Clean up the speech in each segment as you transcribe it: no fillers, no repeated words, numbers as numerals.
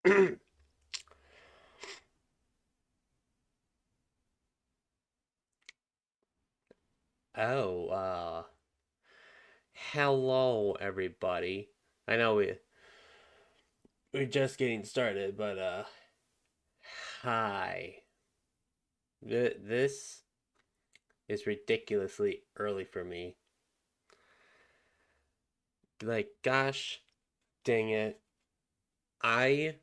Oh, hello everybody. I know we're just getting started, but hi. This is ridiculously early for me. Like, gosh dang it, I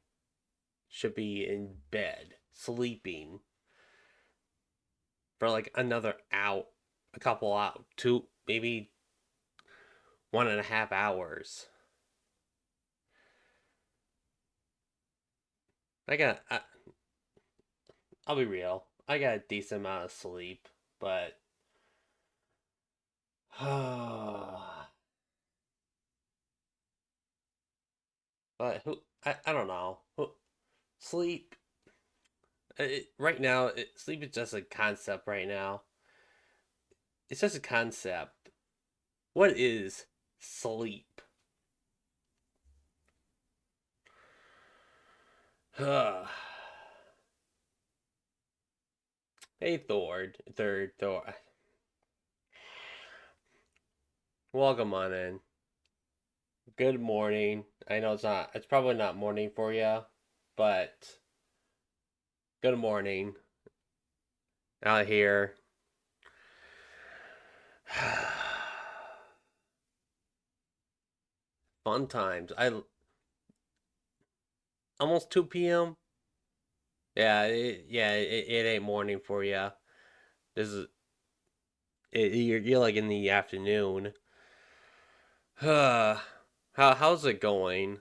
should be in bed sleeping for like another hour, a couple out, two, maybe 1.5 hours. I got, I, I'll be real. I got a decent amount of sleep, but but I don't know. Sleep right now. Sleep is just a concept right now. It's just a concept. What is sleep? Hey third Thor. Welcome on in. Good morning. I know it's not. It's probably not morning for you, but good morning out here. Fun times. I almost 2 p.m. Yeah, it ain't morning for you. This is you're like in the afternoon. How's it going?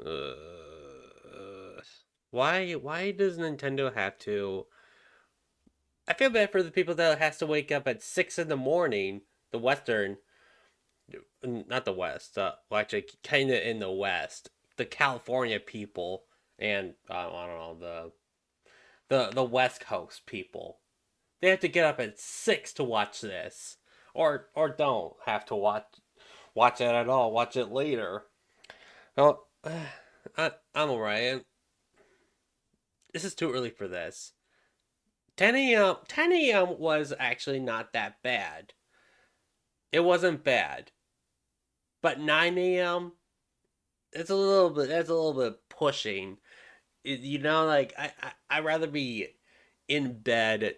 Uh, why does Nintendo have to? I feel bad for the people that has to wake up at 6 in the morning. The Western, not the West. Well, actually, kind of in the West. The California people and I don't know the West Coast people. They have to get up at 6 to watch this, or don't have to watch it at all. Watch it later. Well, I'm alright. This is too early for this. 10 a.m. 10 a.m. was actually not that bad. It wasn't bad, but 9 a.m. It's a little bit. That's a little bit pushing. Like I'd rather be in bed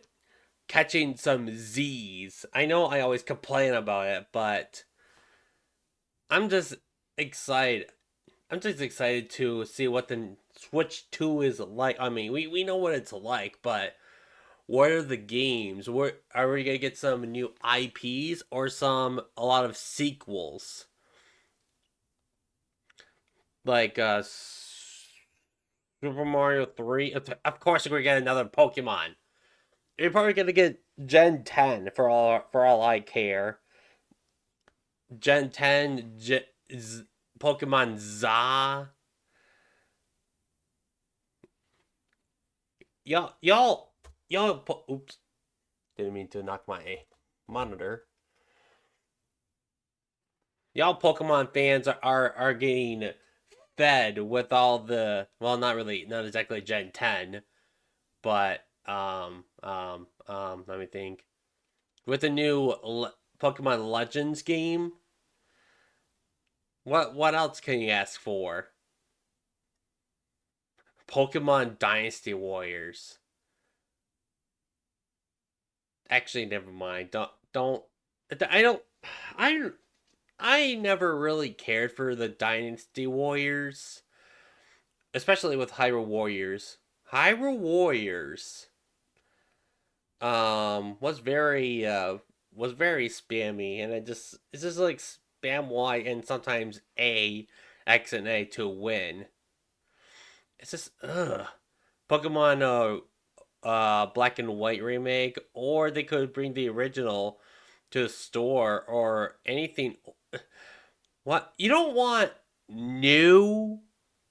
catching some Z's. I know I always complain about it, but I'm just excited. I'm just excited to see what the Switch 2 is like. I mean, we know what it's like, but what are the games? What are we gonna get some new IPs or a lot of sequels? Like Super Mario 3. Of course we're gonna get another Pokemon. You're probably gonna get Gen 10 for all I care. Gen 10 Pokemon Za. Y'all oops. Didn't mean to knock my monitor. Y'all Pokemon fans are getting fed with all the, well, not really, not exactly Gen 10, but let me think. With the new Pokemon Legends game, what else can you ask for? Pokemon Dynasty Warriors. Actually, never mind. Don't I don't I I never really cared for the Dynasty Warriors, especially with Hyrule Warriors. Hyrule Warriors was very spammy, and it's just like spam Y and sometimes X and A to win. It's just Pokemon Black and White remake, or they could bring the original to the store or anything. What you don't want new?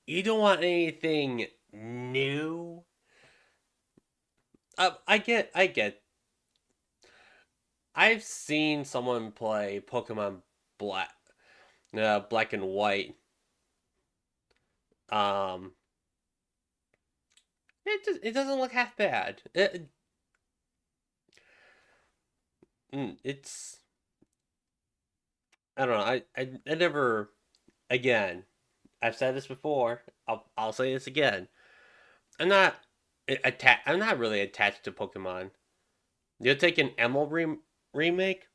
You don't want anything new. I get. I've seen someone play Pokemon Black, Black and White, Um, it doesn't look half bad. It's I don't know. I never again. I've said this before. I'll say this again. I'm not I'm not really attached to Pokemon. You'll take an Emerald remake.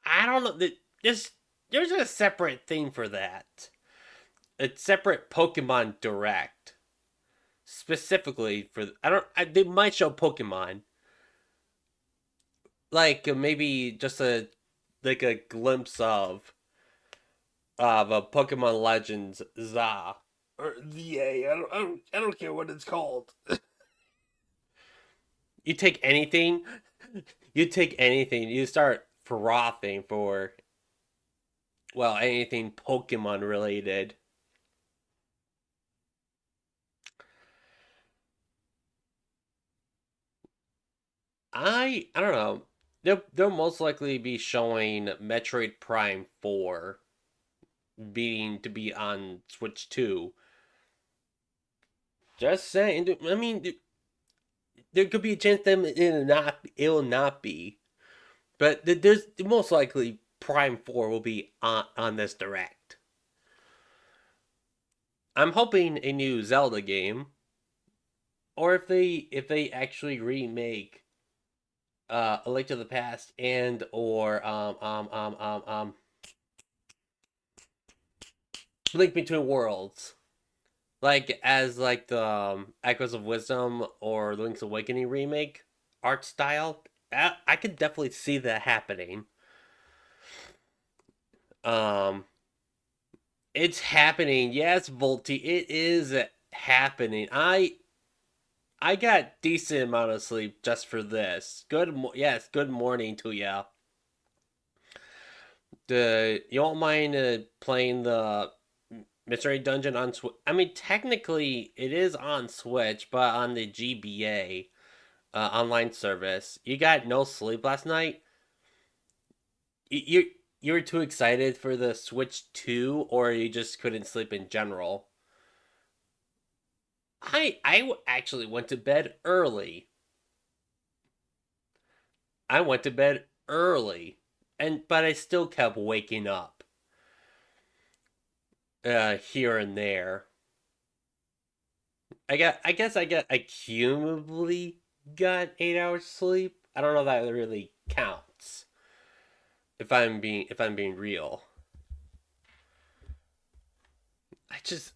I don't know. There's a separate thing for that. A separate Pokemon Direct specifically for I don't. They might show Pokemon like maybe just a like a glimpse of a Pokemon Legends ZA or ZA. I don't care what it's called. You take anything, you take anything. You start frothing for well anything Pokemon related. I don't know. They'll most likely be showing Metroid Prime 4 being to be on Switch 2. Just saying. I mean, there could be a chance that it will not be. But there's most likely Prime 4 will be on this direct. I'm hoping a new Zelda game, or if they actually remake A Link to the Past and or Link Between Worlds, like as like the Echoes of Wisdom or Link's Awakening remake art style. I could definitely see that happening. Um, it's happening. Yes, Volty, it is happening. I got decent amount of sleep just for this. Yes, good morning to ya. You won't mind playing the Mystery Dungeon on Switch? I mean, technically it is on Switch, but on the GBA online service. You got no sleep last night. You were too excited for the Switch 2, or you just couldn't sleep in general. Actually went to bed early. I went to bed early, and but I still kept waking up here and there. I cumulatively got 8 hours sleep. I don't know if that really counts. If I'm being real, I just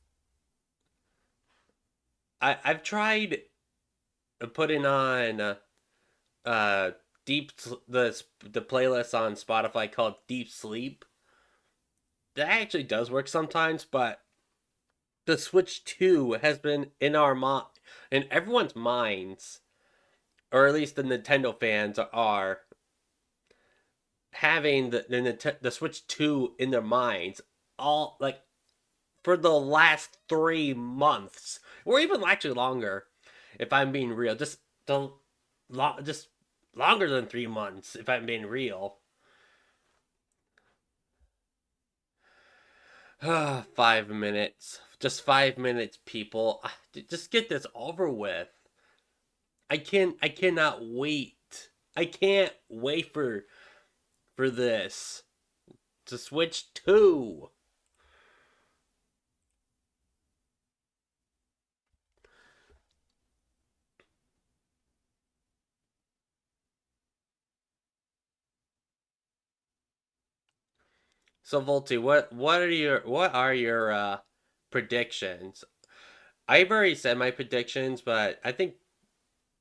I've tried putting on uh deep the playlist on Spotify called Deep Sleep. That actually does work sometimes, but the Switch 2 has been in everyone's minds, or at least the Nintendo fans are having the Switch 2 in their minds all like for the last 3 months, or even actually longer. If I'm being real, just longer than 3 months. If I'm being real, 5 minutes, just 5 minutes, people. Just get this over with. I cannot wait. I can't wait for this to Switch 2. So Volty, what are your predictions? I've already said my predictions, but I think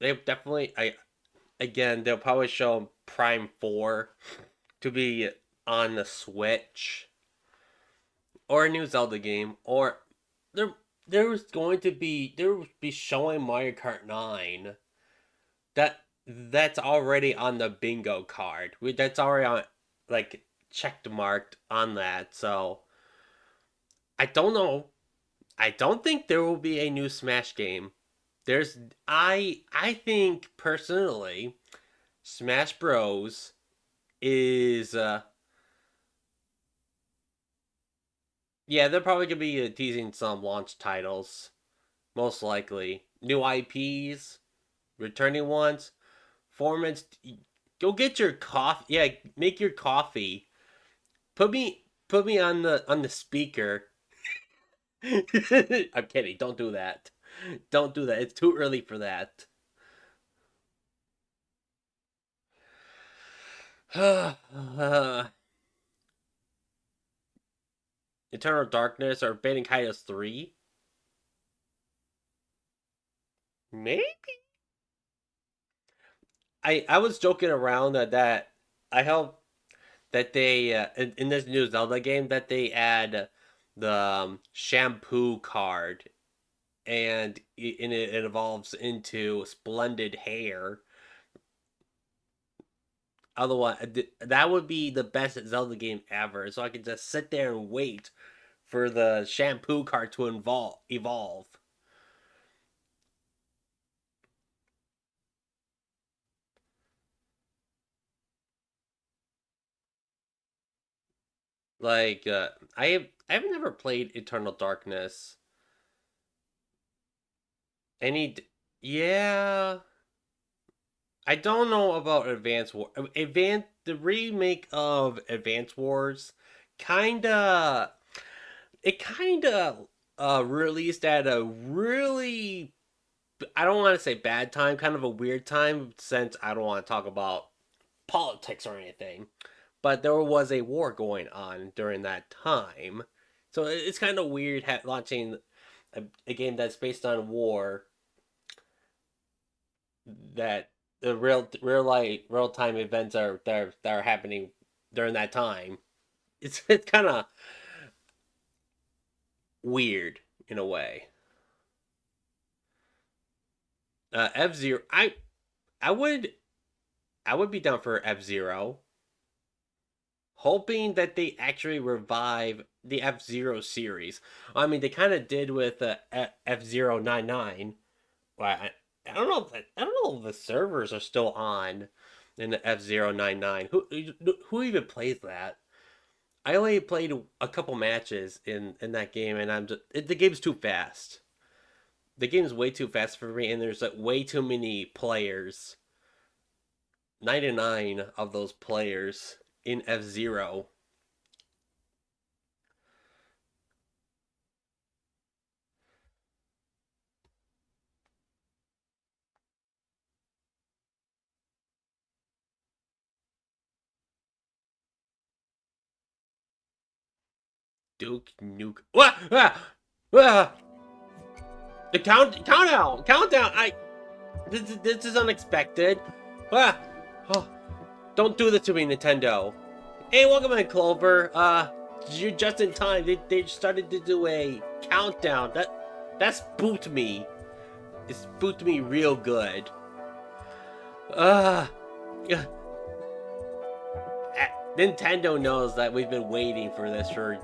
they definitely I again they'll probably show Prime 4 to be on the Switch, or a new Zelda game, or there there will be showing Mario Kart 9. That's already on the bingo card. That's already on like checked marked on that. So I don't know. I don't think there will be a new Smash game. There's I think personally Smash Bros is Yeah, they're probably gonna be teasing some launch titles, most likely. New IPs, returning ones, formats. Go get your coffee. Yeah, make your coffee. Put me on the speaker. I'm kidding. Don't do that. Don't do that. It's too early for that. Eternal Darkness or Binding Kaitos 3? Maybe. I was joking around that I hope that they in this new Zelda game that they add the shampoo card and it evolves into splendid hair. Otherwise, that would be the best Zelda game ever. So I could just sit there and wait for the shampoo card to evolve. Like I've never played Eternal Darkness. Any yeah, I don't know about Advance War. The remake of Advance Wars kinda it kinda released at a really, I don't want to say bad time, kind of a weird time since I don't want to talk about politics or anything. But there was a war going on during that time. So it's kind of weird launching a game that's based on war that the real time events that are happening during that time. It's kind of weird in a way. F Zero, I would I would be down for F Zero, hoping that they actually revive the F Zero series. I mean, they kind of did with F-Zero 99. Well, I don't know. I don't know if the servers are still on in the F-Zero 99. Who even plays that? I only played a couple matches in that game, and the game's too fast. The game's way too fast for me, and there's like way too many players. 99 of those players in F Zero. Duke Nuke. Wah! Ah! Ah! The countdown. This is unexpected. Ah! Oh, don't do this to me, Nintendo. Hey, welcome in, Clover. You're just in time. They started to do a countdown. That spooked me. It spooked me real good. Uh, yeah. Nintendo knows that we've been waiting for this for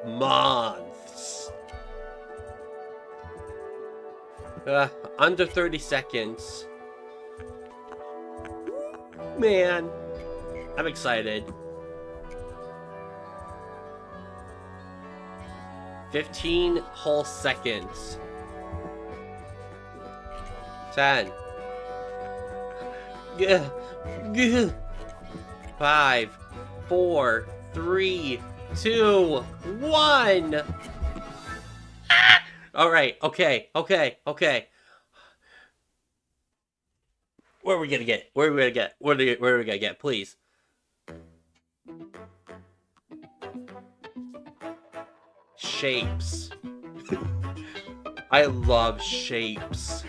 months. Uh, Under 30 seconds. Man, I'm excited. 15 whole seconds. 10. 5, 4, 3, 2, 1. All right. Okay. Where are we gonna get? Where are we gonna get? Where are we gonna get? Please. Shapes. I love shapes.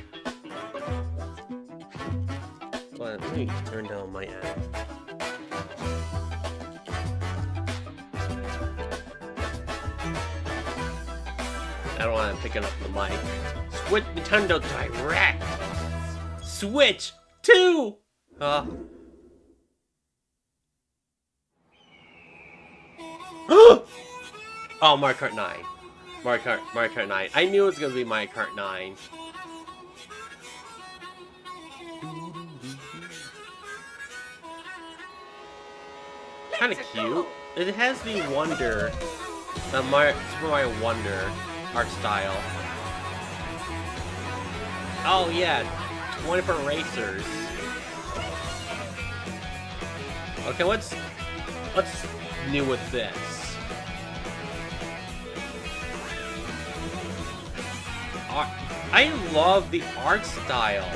Let me turn down my end. I don't want to pick it up the mic. Switch Nintendo Direct. Switch 2. Oh, Mario Kart 9. Mario Kart 9. I knew it was gonna be Mario Kart 9. Kind of cute. It has the Wonder The Super Mario Wonder art style. Oh yeah, 24 racers. Okay, what's new with this? I love the art style.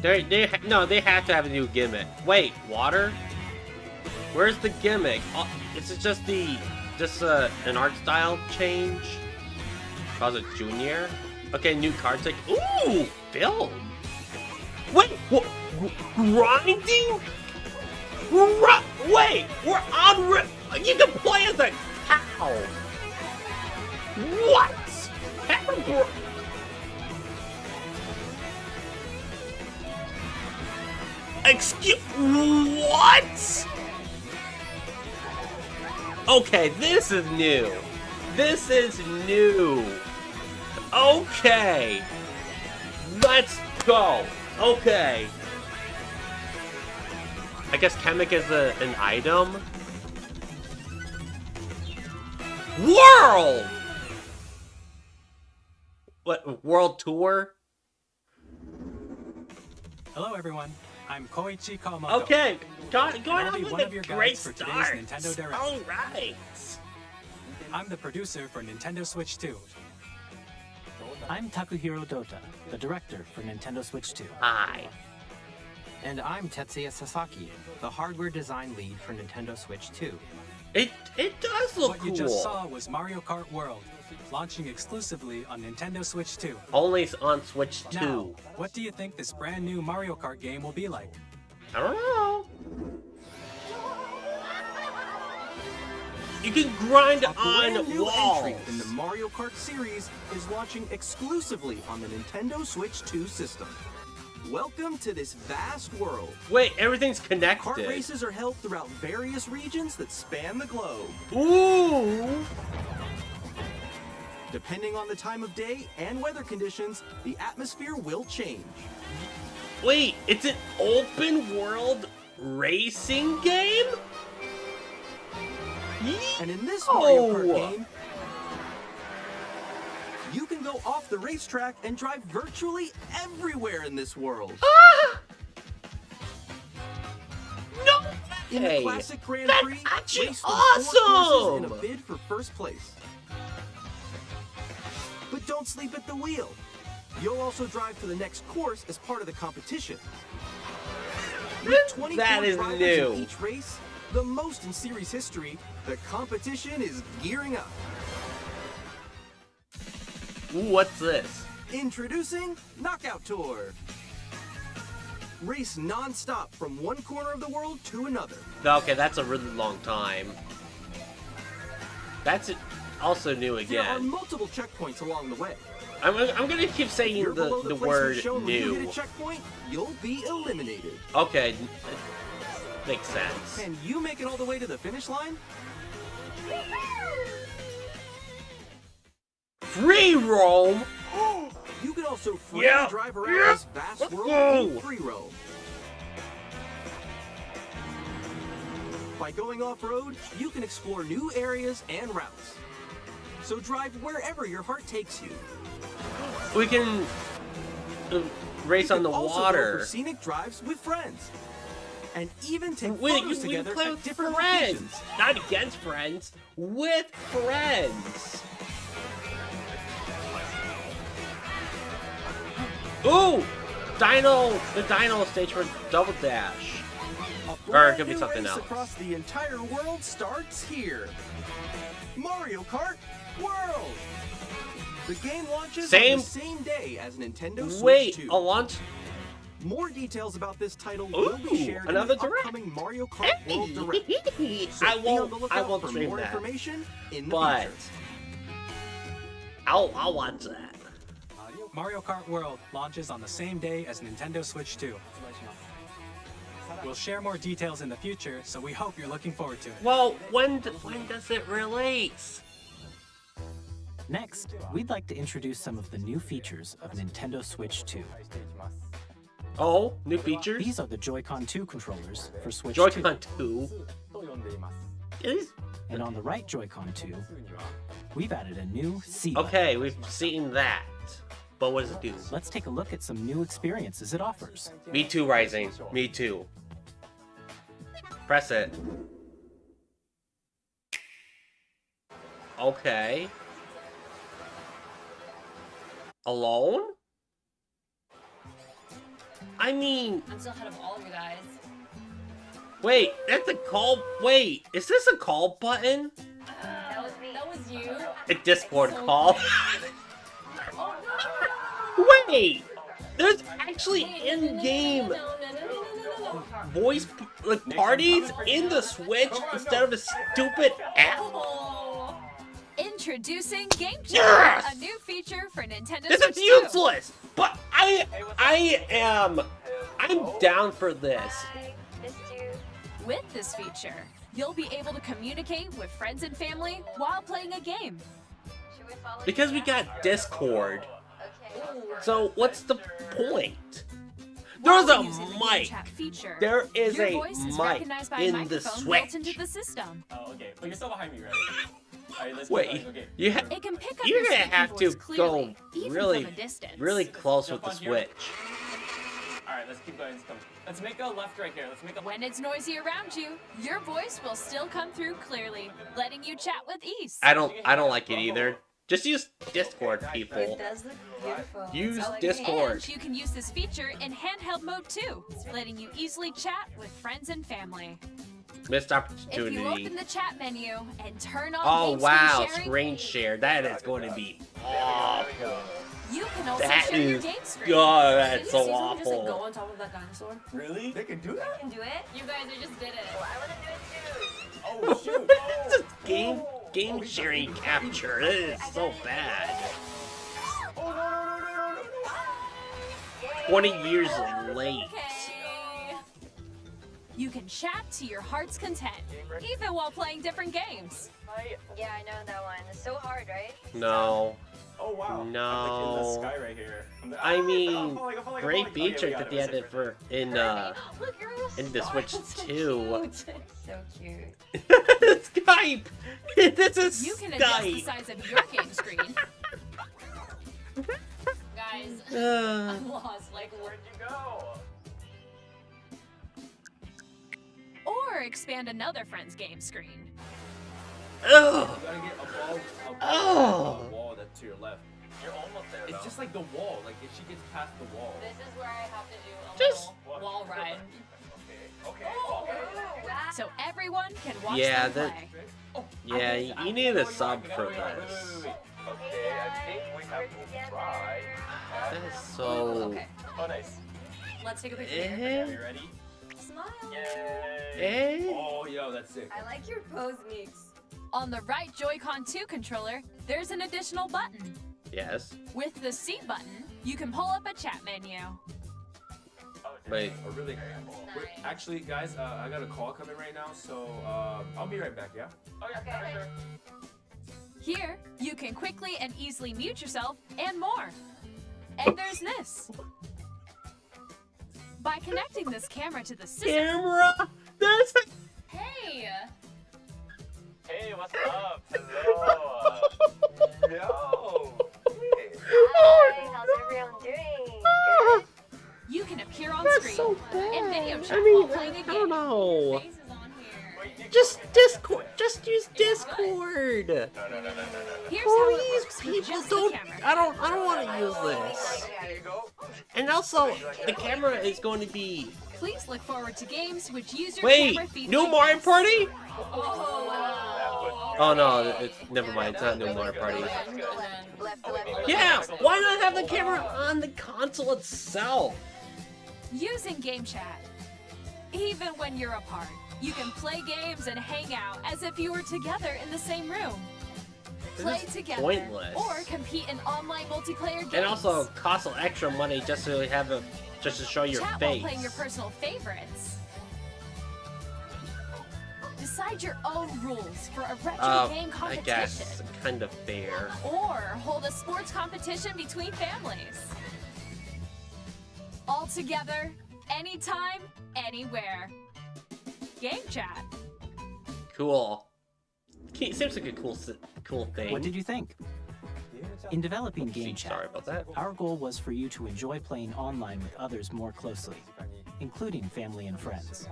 They have to have a new gimmick. Wait, water? Where's the gimmick? Oh, is it just an art style change? Cause it Junior? Okay, new card trick. Ooh, film. Wait, what? Grinding? Wait, we're on. You can play as a cow. What? Excuse what? Okay, this is new. This is new. Okay. Let's go. Okay. I guess Kamek is an item. World! What, world tour? Hello everyone, I'm Koichi Kawamoto. Okay, going on one with of your a great guides for start. today's Nintendo Direct. Alright. I'm the producer for Nintendo Switch 2. I'm Takuhiro Dota, the director for Nintendo Switch 2. Hi. And I'm Tetsuya Sasaki, the hardware design lead for Nintendo Switch 2. It does look What cool. you just saw was Mario Kart World, launching exclusively on Nintendo Switch 2. Only on Switch 2. Now, what do you think this brand new Mario Kart game will be like? I don't know. You can grind A brand on new walls. entry in the Mario Kart series is launching exclusively on the Nintendo Switch 2 system. Welcome to this vast world. Wait, everything's Kart connected. races are held throughout various regions that span the globe. Ooh. Depending on the time of day and weather conditions, the atmosphere will change. Wait, it's an open world racing game? And in this Mario Kart Oh. game, you can go off the racetrack and drive virtually everywhere in this world. Ah! No In the way! classic Grand That's Prix, actually race through 4 courses in a awesome! bid for first place. But don't sleep at the wheel. You'll also drive to the next course as part of the competition. With 24 That is drivers new. in each race, the most in series history, the competition is gearing up. Ooh, what's this? Introducing Knockout Tour. Race non-stop from one corner of the world to another. Okay, that's a really long time. That's also new There are again. multiple checkpoints along the way. I'm gonna keep saying You're below the placement word shown when you hit new. a checkpoint, you'll be eliminated. Okay, makes sense. Can you make it all the way to the finish line? Free roam? You can also freely Yeah, drive around yeah, this vast let's world go. in free roam. By going off-road, you can explore new areas and routes. So drive wherever your heart takes you. We can race You on can the also go water. for scenic drives with friends. And even take Wait, photos we can together play at with different friends. locations. Not against friends, with friends. Ooh! The Dino stage for Double Dash. A Or it brand could be new something race else. across the entire world starts here. Mario Kart World. The game launches on the same day as Nintendo Switch Wait, 2. a launch? More details about this title will be Ooh, shared another in the direct. upcoming Mario Kart World Direct. So I be on the won't lookout for stream more that. information in the But future. I'll watch that. Mario Kart World launches on the same day as Nintendo Switch 2. We'll share more details in the future, so we hope you're looking forward to it. Well, when does it release? Next, we'd like to introduce some of the new features of Nintendo Switch 2. Oh, new features. These are the Joy-Con 2 controllers for Switch 2. Joy-Con 2. Is- And on the right Joy-Con 2, we've added a new C button. Okay, we've seen that. But what does it do? Let's take a look at some new experiences it offers. Me too, Rising. Me too. Press it. Okay. Alone? I mean, I'm still ahead of all of you guys. wait, that's a call. Wait, is this a call button? That was me. That was you. A Discord So call. funny. Oh, no. Wait, there's actually in-game voice like parties in the Switch instead of a stupid app. Oh. Introducing Game Chat, Yes! a new feature for Nintendo This Switch is 2. useless, but I'm down for this. With this feature, you'll be able to communicate with friends and family while playing a game. Because we got Discord. So what's the point? There's While a using the Game mic. Chat feature, There is your a voice is mic recognized by a in the microphone Switch. built into the system. Oh, okay. But you're still behind me, right? Alright, let's Wait, keep going. Okay. you It can pick up You're your gonna speaking have to voice clearly, go even really, from a distance. really close with Jump the on here. Switch. Alright, let's keep going. Let's make a left right here. Let's make a When it's noisy around you, your voice will still come through clearly, letting you chat with ease. I don't like it either. Just use Discord, people. It does look beautiful. Use I like Discord. And you can use this feature in handheld mode too, letting you easily chat with friends and family. Missed If you opportunity. open the chat menu and turn on Oh game wow, screen sharing, screen share. That is going to be awful. you can also That share your is, game screen. oh, that's Didn't so you see someone just, like, go awful. on top of that dinosaur? Really? They can do that? Can do it? You guys are just did it. I want to do it too. Oh, shoot. This is game sharing capture. This is so bad. 20 years late. Okay. You can chat to your heart's content, even while playing different games. Yeah, I know that one. It's so hard, right? No. Oh, wow. I'm No. like in the sky right here. I mean, I'm falling, I'm falling. great Okay, we feature got that it. they added for in Look, you're in the Switch so 2. cute. So cute. Skype. This is You can adjust the Skype. size of your game screen. Guys, Uh, I'm lost. Like, where'd you go? Or expand another friend's game screen. ugh. You gotta get above Oh. the wall that's to your left. You're almost there. It's just like the wall. Like if she gets past the wall. This is where I have to do a Just- little wall ride. Okay. So everyone can watch Yeah, them that- play. Yeah, you need a sub for this. Okay, I think we have to try. That is so. Okay, Oh, nice. let's take a picture here. Are Eh? you ready? Smile. Eh? Oh, yo, that's sick. I like your pose, Meeks. On the right Joy-Con 2 controller, there's an additional button. Yes. With the C button, you can pull up a chat menu. Wait. Oh, really? Wait, actually, guys, I got a call coming right now, so I'll be right back. Yeah. Okay. Here, you can quickly and easily mute yourself and more. And there's this. By connecting this camera to the system, Camera. That's. hey, Hey, what's up? Hello. Yo. Hi, how's everyone doing? Good? you can appear on That's screen so and video bad. chat I mean, while playing a I game. don't know. Faces on here. Just Discord. Just use Discord. Here's how it Please, works with people just the don't. camera. I don't want to use this. There you go. And also, the camera is going to be. Please look forward to games which use your Wait, camera feed new like Mario this. Party? Oh, Oh no, it's never mind. It's not new Mario Party. Left to left. Yeah, why not have the camera on the console itself? Using Game Chat. Even when you're apart, you can play games and hang out as if you were together in the same room. Play is together pointless. or compete in online multiplayer games. And also costs extra money just to have a just to show your chat face. while playing your personal favorites. Decide your own rules for a retro game I competition. guess kind of fair. Or hold a sports competition between families. All together, anytime, anywhere. Game chat. Cool. Seems like a cool thing. What did you think? In developing Game Chat, Sorry about that. our goal was for you to enjoy playing online with others more closely, including family and friends.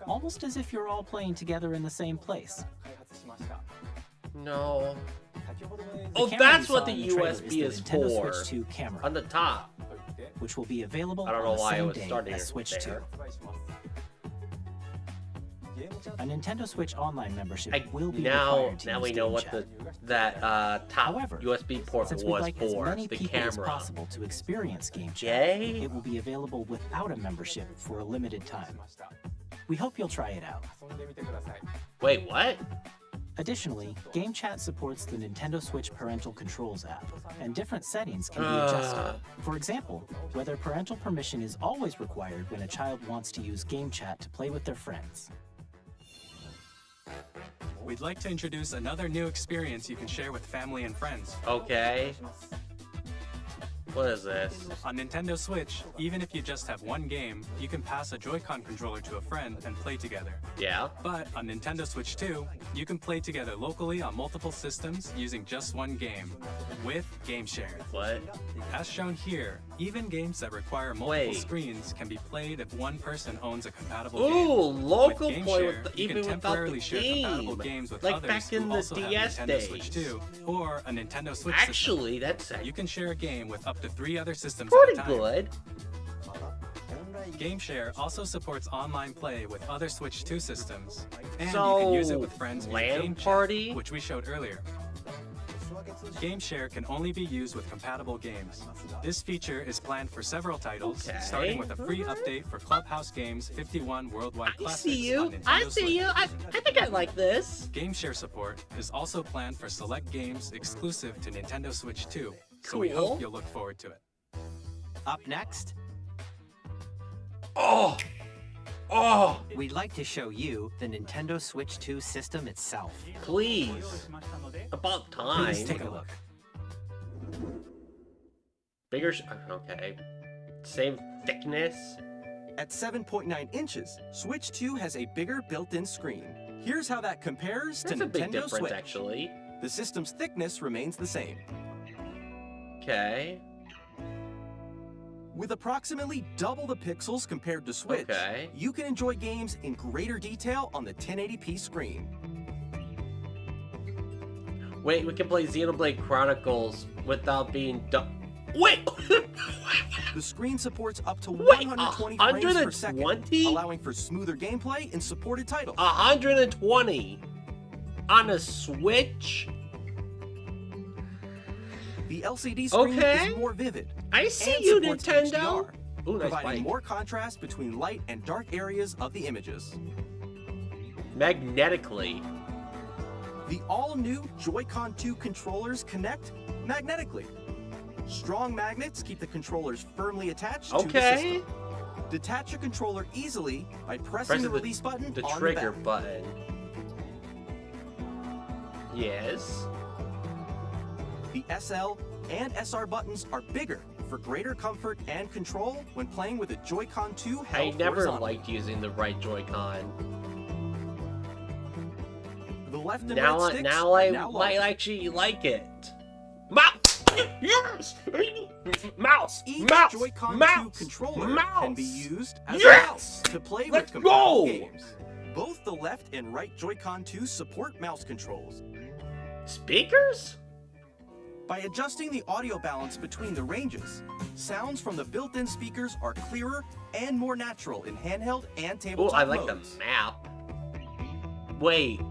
Almost as if you're all playing together in the same place. No. The Oh, camera that's you what saw the in trailer USB the is Nintendo for. Switch 2 camera, On the top. which will be available I don't know on the why it same was day starting as Switch there. 2. A Nintendo Switch Online membership will be Now required to use we know Game what Chat. that top However, USB port Since was we'd like as for. many The people as camera. possible to experience Game Chat, Yay? it will be available without a membership for a limited time. We hope you'll try it out. Wait, what? Additionally, Game Chat supports the Nintendo Switch Parental Controls app, and different settings can be adjusted. For example, whether parental permission is always required when a child wants to use Game Chat to play with their friends. We'd like to introduce another new experience you can share with family and friends. Okay. What is this? On Nintendo Switch, even if you just have one game, you can pass a Joy-Con controller to a friend and play together. Yeah. But on Nintendo Switch 2, you can play together locally on multiple systems using just one game, with Game Share. What? As shown here, even games that require multiple Wait. screens can be played if one person owns a compatible Ooh, game. local With Game play Share, with the, you even can without the temporarily share compatible game. games with Like others back in who the also have DS Nintendo days. Switch 2 or a Nintendo Switch system. Actually, that's You can share a game with up to 3 other systems pretty at a time. good. Game Share also supports online play with other Switch 2 systems, and So, you can use it with friends via LAN Game Chat, party? which we showed earlier. Game Share can only be used with compatible games. This feature is planned for several titles, Okay. starting with a free update for Clubhouse Games 51 Worldwide I Classics see you. on Nintendo I see Switch. you. I think I like this. Game Share support is also planned for select games exclusive to Nintendo Switch 2, so we Cool. hope you'll look forward to it. Up next, Oh. Oh. we'd like to show you the Nintendo Switch 2 system itself. Please. About time. Please take a look. Bigger. Okay. Same thickness. At 7.9 inches, Switch 2 has a bigger built-in screen. Here's how that compares That's to a big Nintendo difference, Switch. actually. The system's thickness remains the same. Okay. With approximately double the pixels compared to Switch, Okay. you can enjoy games in greater detail on the 1080p screen. Wait, we can play Xenoblade Chronicles without being Wait! The screen supports up to Wait, 120 frames per second, 120? allowing for smoother gameplay in supported titles. 120 on a Switch? The LCD screen Okay. is more vivid I see and you, supports Nintendo. HDR, Ooh, nice providing bike. more contrast between light and dark areas of the images. Magnetically. The all-new Joy-Con 2 controllers connect magnetically. Strong magnets keep the controllers firmly attached to the Okay. system. Detach a controller easily by pressing the release button The on trigger the back. button. Yes. The SL and SR buttons are bigger for greater comfort and control when playing with a Joy-Con 2 I held never horizontally. liked using the right Joy-Con. The left and Now, right sticks now are I now might locked. actually like it. Mouse! Yes! Mouse! Each Mouse! Joy-Con 2 Mouse! controller Mouse! can be used as Yes! a mouse to play Let's with compatible go! games. Both the left and right Joy-Con 2 support mouse controls. Speakers? By adjusting the audio balance between the ranges, sounds from the built-in speakers are clearer and more natural in handheld and Oh, tabletop I like the modes. map. Wait.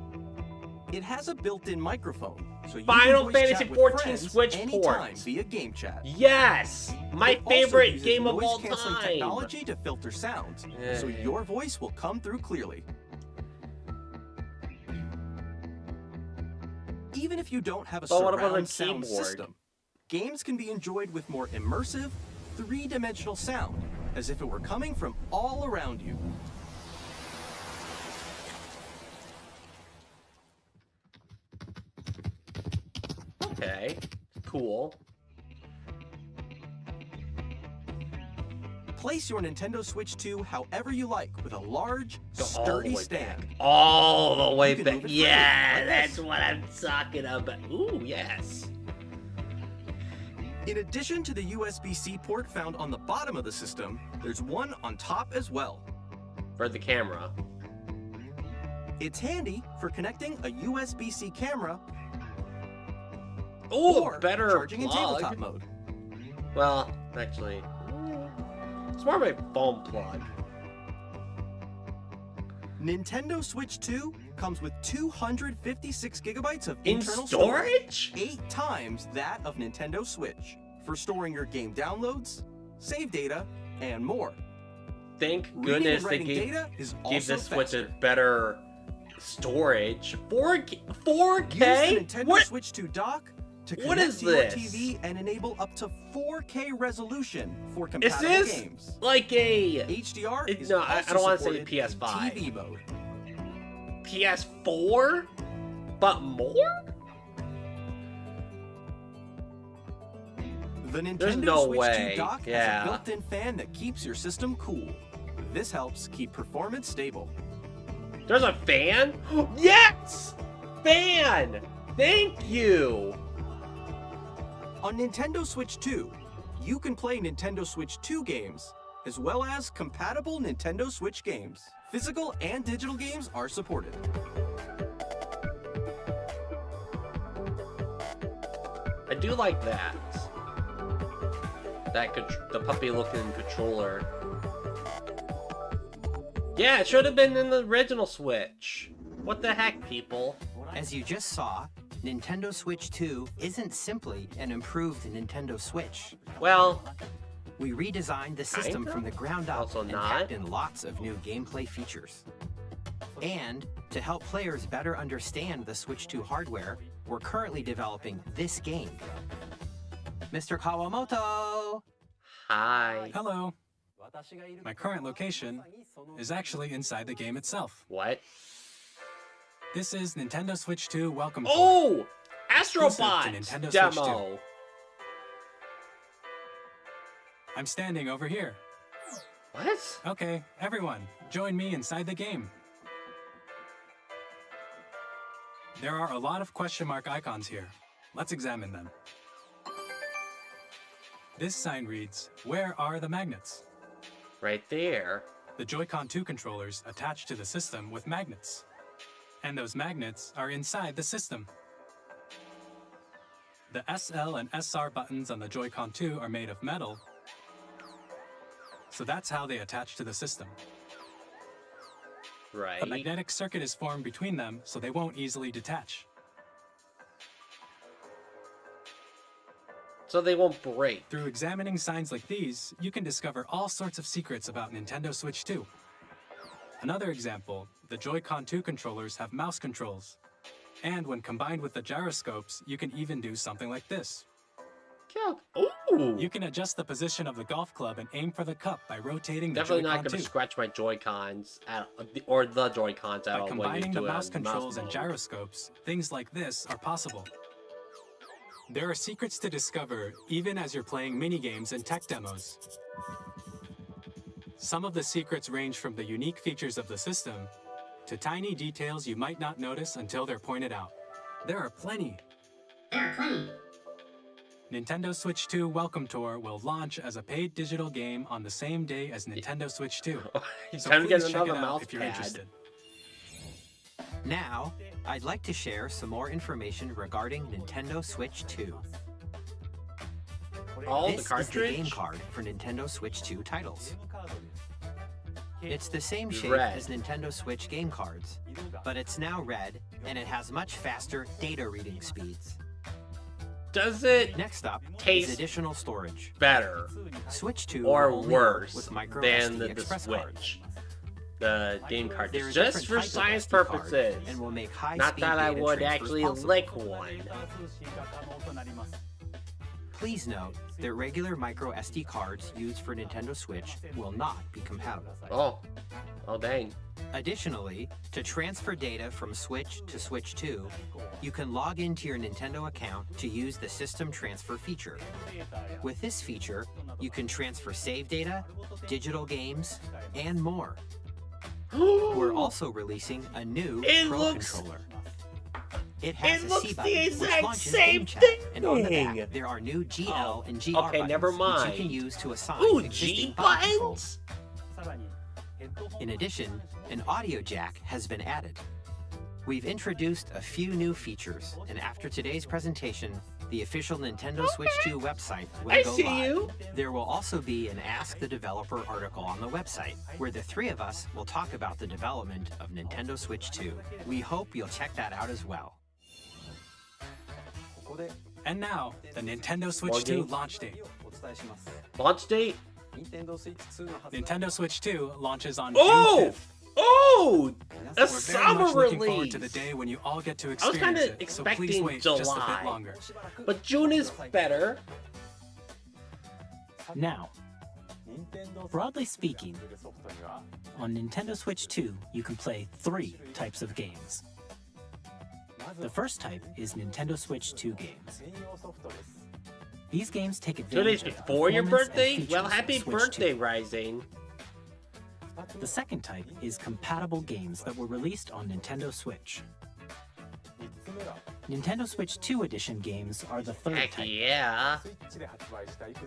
It has a built-in microphone, so you Final can voice Fantasy chat with XIV friends Switch anytime port. via game chat. Yes! My It also favorite uses game of all noise-canceling time. technology to filter sounds, so Yeah. your voice will come through clearly. Even if you don't have a But what about surround a sound keyboard? system, games can be enjoyed with more immersive, three-dimensional sound, as if it were coming from all around you. Okay. Cool. place your Nintendo Switch 2 however you like with a large, Go all the sturdy way stand. back. All the way You can back. move it freely, Yeah, like that's this. what I'm talking about. Ooh, yes. In addition to the USB-C port found on the bottom of the system, there's one on top as well. For the camera. It's handy for connecting a USB-C camera Ooh, or better charging in plug. tabletop mode. Well, actually, it's more of a phone plug. Nintendo Switch 2 comes with 256 gigabytes of In internal storage? 8 times that of Nintendo Switch, for storing your game downloads, save data, and more. Thank Reading goodness and they writing data is gave also this Switch a faster. better storage. 4K? Use 4K? the Nintendo What? Switch 2 dock to What connect is to your this? TV and enable up to 4K resolution for Is compatible this games. like a HDR is No, I also don't wanna say supported in PS5. TV mode. PS4? But more? The Nintendo There's no Switch way. 2 dock Yeah. has a built-in fan that keeps your system cool. This helps keep performance stable. There's a fan? Yes! Fan! Thank you! On Nintendo Switch 2, you can play Nintendo Switch 2 games, as well as compatible Nintendo Switch games. Physical and digital games are supported. I do like that. The puppy-looking controller. Yeah, it should have been in the original Switch. What the heck, people? As you just saw, Nintendo Switch 2 isn't simply an improved Nintendo Switch. Well, We redesigned the system Kinda? from the ground up Also and not. packed in lots of new gameplay features. And to help players better understand the Switch 2 hardware, we're currently developing this game. Mr. Kawamoto! hi. Hello. My current location is actually inside the game itself. What? This is Nintendo Switch 2 Welcome Tour. Oh! Exclusive to Astrobot Nintendo Switch demo. I'm standing over here. What? Okay, everyone, join me inside the game. There are a lot of question mark icons here. Let's examine them. This sign reads, "Where are the magnets?" Right there. The Joy-Con 2 controllers attach to the system with magnets. And those magnets are inside the system. The SL and SR buttons on the Joy-Con 2 are made of metal, so that's how they attach to the system. Right. A magnetic circuit is formed between them, so they won't easily detach. So they won't break. Through examining signs like these, you can discover all sorts of secrets about Nintendo Switch 2. Another example, the Joy-Con 2 controllers have mouse controls. And when combined with the gyroscopes, you can even do something like this. Ooh! You can adjust the position of the golf club and aim for the cup by rotating the Definitely not Joy-Con going to 2. scratch my Joy-Cons or the Joy-Cons at By all when you combining do the a mouse controls and mode. gyroscopes, things like this are possible. There are secrets to discover even as you're playing minigames and tech demos. Some of the secrets range from the unique features of the system to tiny details you might not notice until they're pointed out. There are plenty. Nintendo Switch 2 Welcome Tour will launch as a paid digital game on the same day as Nintendo Switch 2. So Time to get please check another it out mouse if you're pad. interested. Now, I'd like to share some more information regarding Nintendo Switch 2. Oh, This the is the game cartridge? card for Nintendo Switch 2 titles. It's the same shape Red. as Nintendo Switch game cards, but it's now red and it has much faster data reading speeds. Does it Next up Taste is additional storage. better Switch 2 or will only worse work with micro than SD the Express Switch? cards. The game There cartridge, are just different for types of science SD cards purposes. and will make high Not speed that I data would transfers actually possible. lick one. Please note that regular micro SD cards used for Nintendo Switch will not be compatible. Oh dang. Additionally, to transfer data from Switch to Switch 2, you can log into your Nintendo account to use the System Transfer feature. With this feature, you can transfer save data, digital games, and more. We're also releasing a new It Pro looks- Controller. It has It a looks C the button, which exact launches same Game Chat, and on the thing. back there are new GL Oh, and GR okay, buttons, never which you mind. can use to assign Ooh, existing G button controls. buttons? In addition, an audio jack has been added. We've introduced a few new features, and after today's presentation, the official Nintendo Switch 2 website will I go see live. you. There will also be an Ask the Developer article on the website, where the three of us will talk about the development of Nintendo Switch 2. We hope you'll check that out as well. And now, the Nintendo Switch More 2 games? launch date. Launch date? Nintendo Switch 2 launches on Oh! June 5th. Oh! A We're very summer much looking forward to the release! day when you all get to was experience kinda it, so please expecting wait just a July. bit longer. But June is better. Now, broadly speaking, on Nintendo Switch 2, you can play 3 types of games. The first type is Nintendo Switch 2 games. These games take 2 advantage days of before your performance and birthday? features Well, of happy Switch birthday, 2. Rising. The second type is compatible games that were released on Nintendo Switch. Nintendo Switch 2 edition games are the third Heck type. yeah.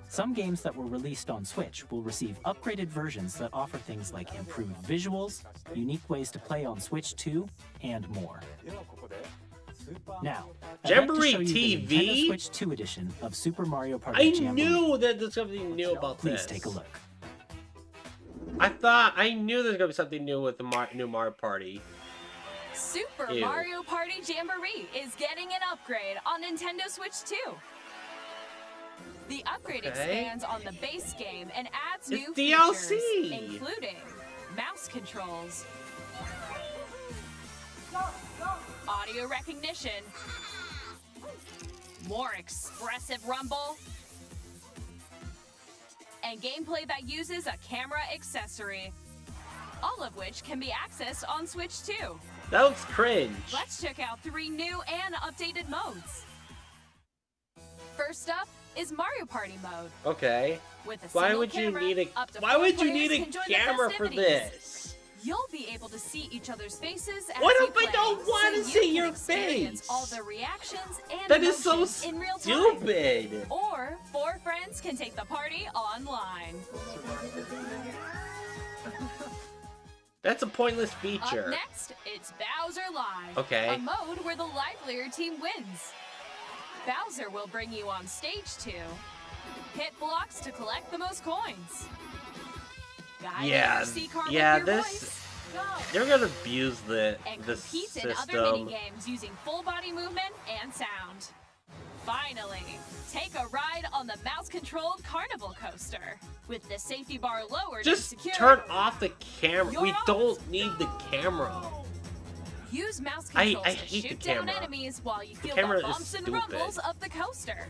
Some games that were released on Switch will receive upgraded versions that offer things like improved visuals, unique ways to play on Switch 2, and more. Now, I'd like to Jamboree show you the TV? Nintendo Switch 2 edition of Super Mario Party I Jamboree. knew that there's something new about Please this. take a look. I knew there's gonna be something new with the new Mario Party. Super Ew. Mario Party Jamboree is getting an upgrade on Nintendo Switch 2. The upgrade Okay. expands on the base game and adds It's new DLC. features, including mouse controls, audio recognition, more expressive rumble, and gameplay that uses a camera accessory. All of which can be accessed on Switch 2. That looks cringe. Let's check out 3 new and updated modes. First up is Mario Party mode. Okay. With a Why single would you camera, need up to Why 4 would you players need can join a the camera for festivities. this? You'll be able to see each other's faces as What you if I play, don't want so to you see can your experience face? all the reactions and That is so emotions in real time. stupid. Or 4 friends can take the party online. That's a pointless Up feature. next, it's Bowser Live. Okay. A mode where the livelier team wins. Bowser will bring you on stage to hit blocks to collect the most coins. Guide Yeah, your C-card yeah, with your this- voice. Go. They're gonna abuse And the compete in other system. mini games using full body movement and sound. Finally, take a ride on the mouse-controlled Carnival Coaster. With the safety bar lowered Just and secure, turn off the camera. You're We off. don't need the camera. use mouse I controls to hate the shoot down camera. enemies while you feel camera the is bumps and stupid. rumbles of the coaster.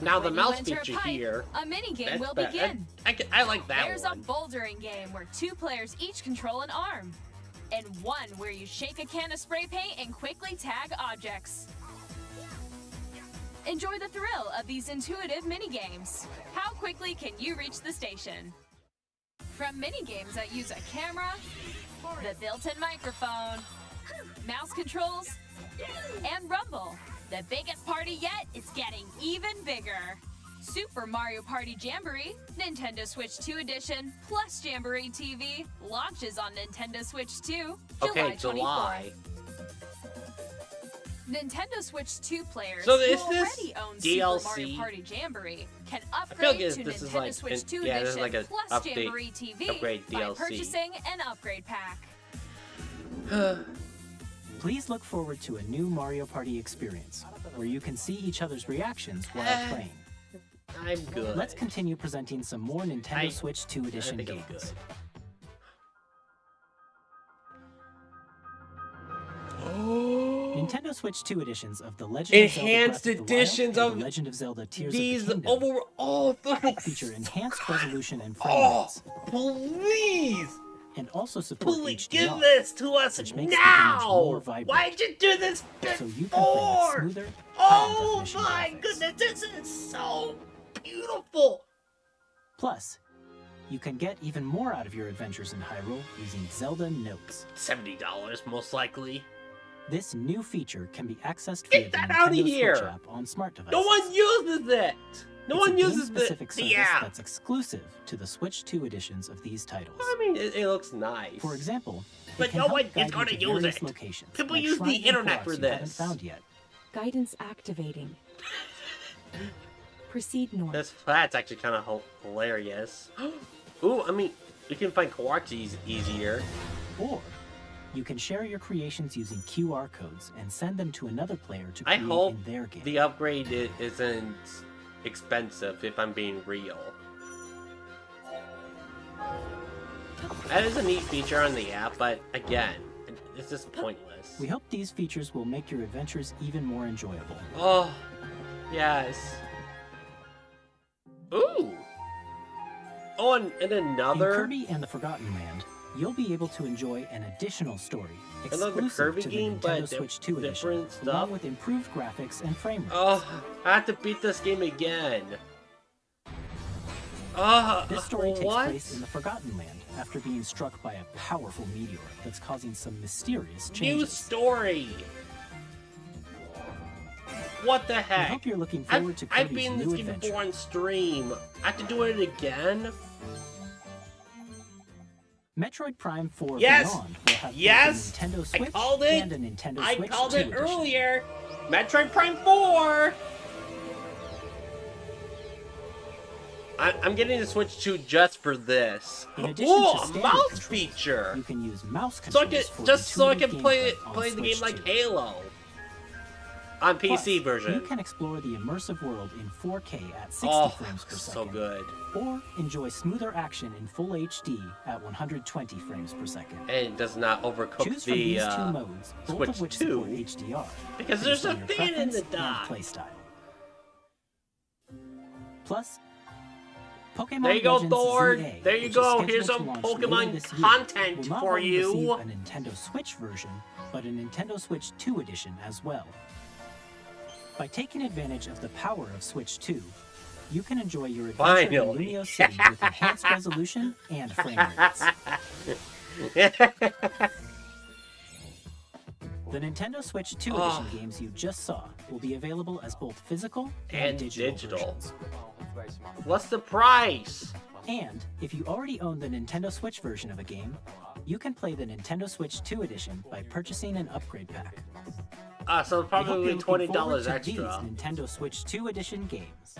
Now the When you mouse enter a feature pipe, here. a mini game That's will bad. begin. I like that There's one. a bouldering game where 2 players each control an arm, and one where you shake a can of spray paint and quickly tag objects. Enjoy the thrill of these intuitive mini games. How quickly can you reach the station? From mini games that use a camera, the built-in microphone, mouse controls, and rumble, the biggest party yet is getting even bigger. Super Mario Party Jamboree, Nintendo Switch 2 Edition, plus Jamboree TV, launches on Nintendo Switch 2, Okay, July 24th. July. Nintendo Switch 2 players So who is this already own DLC? Super Mario Party Jamboree can feel upgrade like to this is Nintendo like Switch an- 2 yeah, this is Edition like a plus update- Jamboree TV upgrade by DLC. purchasing an upgrade pack. Please look forward to a new Mario Party experience, where you can see each other's reactions while playing. I'm good. Let's continue presenting some more Nintendo I- Switch 2 Edition think I'm games. good. Nintendo Switch 2 editions of The Legend of Zelda Enhanced Breath of the editions Wild and of The Legend of Zelda Tears these of the Kingdom over. Oh, feature enhanced resolution and frame oh, rates, please, and also support please HDR, give this to us which makes the image more now. vibrant. Why'd you do this so you can play with before? smoother, Oh high-definition my graphics. goodness, this is so beautiful. Plus, you can get even more out of your adventures in Hyrule using Zelda Notes. $70 most likely. This new feature can be accessed via Get the that outta Nintendo here! Switch app on smart devices. No one uses it. No It's one a uses game-specific the service app. that's exclusive to the Switch 2 editions of these titles. I mean, it looks nice. For example, But it can no help one is guide you gonna to use various it. locations, People like use the shrines and internet parks for you haven't this. found yet. Guidance activating. Proceed north. That's actually kind of hilarious. Ooh, I mean, you can find quarks easier. Or you can share your creations using QR codes and send them to another player to I create hope in their game. the upgrade isn't expensive, if I'm being real. That is a neat feature on the app, but again, it's just pointless. We hope these features will make your adventures even more enjoyable. Oh, yes. Ooh. Oh, and In another. Kirby and the Forgotten Land, you'll be able to enjoy an additional story Another exclusive Kirby to the game, Nintendo but Switch 2 edition, different stuff. along with improved graphics and frame rates. Oh, I have to beat this game again. Oh, This story takes what? place in the Forgotten Land after being struck by a powerful meteor that's causing some mysterious New changes. story. What the We heck? hope you're looking forward to I've Kirby's been in new this game adventure. before on stream. I have to do it again? Metroid Prime 4 Yes! Beyond will have both Yes! a Nintendo I Switch called it! and a Nintendo I Switch called 2 it edition. earlier! Metroid Prime 4! I'm getting the Switch 2 just for this. In addition Whoa, to a standard mouse controls, feature! You can use mouse So I controls can for just so I intuitive can play gameplay on the game Switch like 2. Halo. On Plus, PC version. You can explore the immersive world in 4K at 60 Oh, frames per so second. good. Or enjoy smoother action in full HD at 120 frames per second. And it does not overcook Choose from the these two modes, both Switch of which 2. support HDR. Because based there's a on your fan in the preference dock. and playstyle. Plus, Pokemon There you go, Legends Thor. ZA, There you which is go. scheduled Here's to some launch later Pokemon this year, content will not for only you. receive a Nintendo Switch version, but a Nintendo Switch 2 edition as well. By taking advantage of the power of Switch 2, you can enjoy your adventure in Finally. Lumio City with enhanced resolution and frame rates. The Nintendo Switch 2 edition games you just saw will be available as both physical and digital versions. What's the price? And if you already own the Nintendo Switch version of a game, you can play the Nintendo Switch 2 edition by purchasing an upgrade pack. So We hope probably you're looking forward $20 to extra. these Nintendo Switch 2 edition games.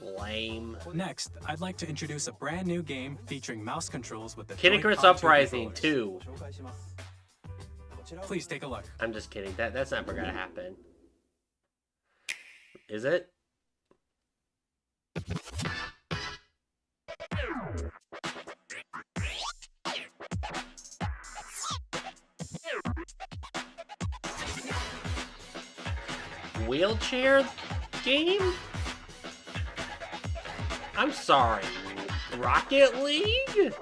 Lame. Next, I'd like to introduce a brand new game featuring mouse controls with the Kid Joy-Con Icarus 2 Uprising controllers. 2. Please take a look. I'm just kidding. That's never gonna happen. Is it? Wheelchair game? I'm sorry. Rocket League?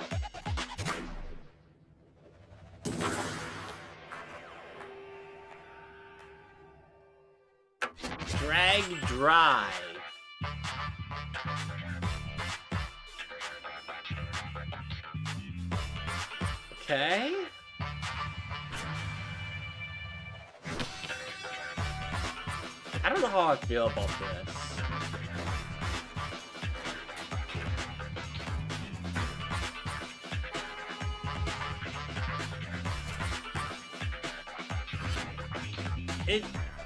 Drag Dry. Okay. I don't know how I feel about this.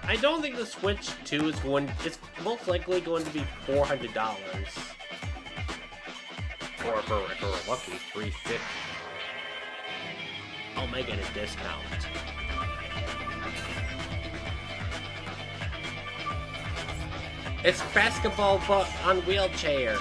I don't think the Switch 2 is one. It's most likely going to be $400. Or for a lucky $350. I'll make it a discount. It's basketball, but on wheelchairs.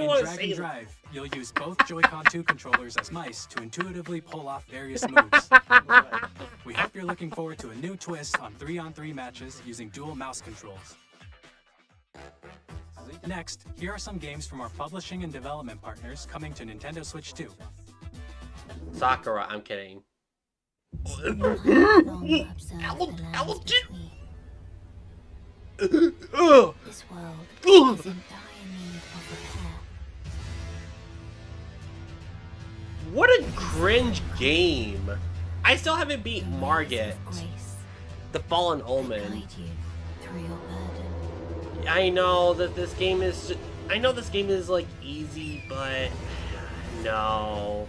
want to Drag say and it. Drive, you'll use both Joy-Con 2 controllers as mice to intuitively pull off various moves. We hope you're looking forward to a new twist on 3-on-3 matches using dual mouse controls. Next, here are some games from our publishing and development partners coming to Nintendo Switch 2. Sakura, I'm kidding. This world is in dire need of repair. What a cringe game. I still haven't beat Margit, Grace, the Fallen Omen. guide you through your burden. I know that this game is. I know this game is like easy, but no.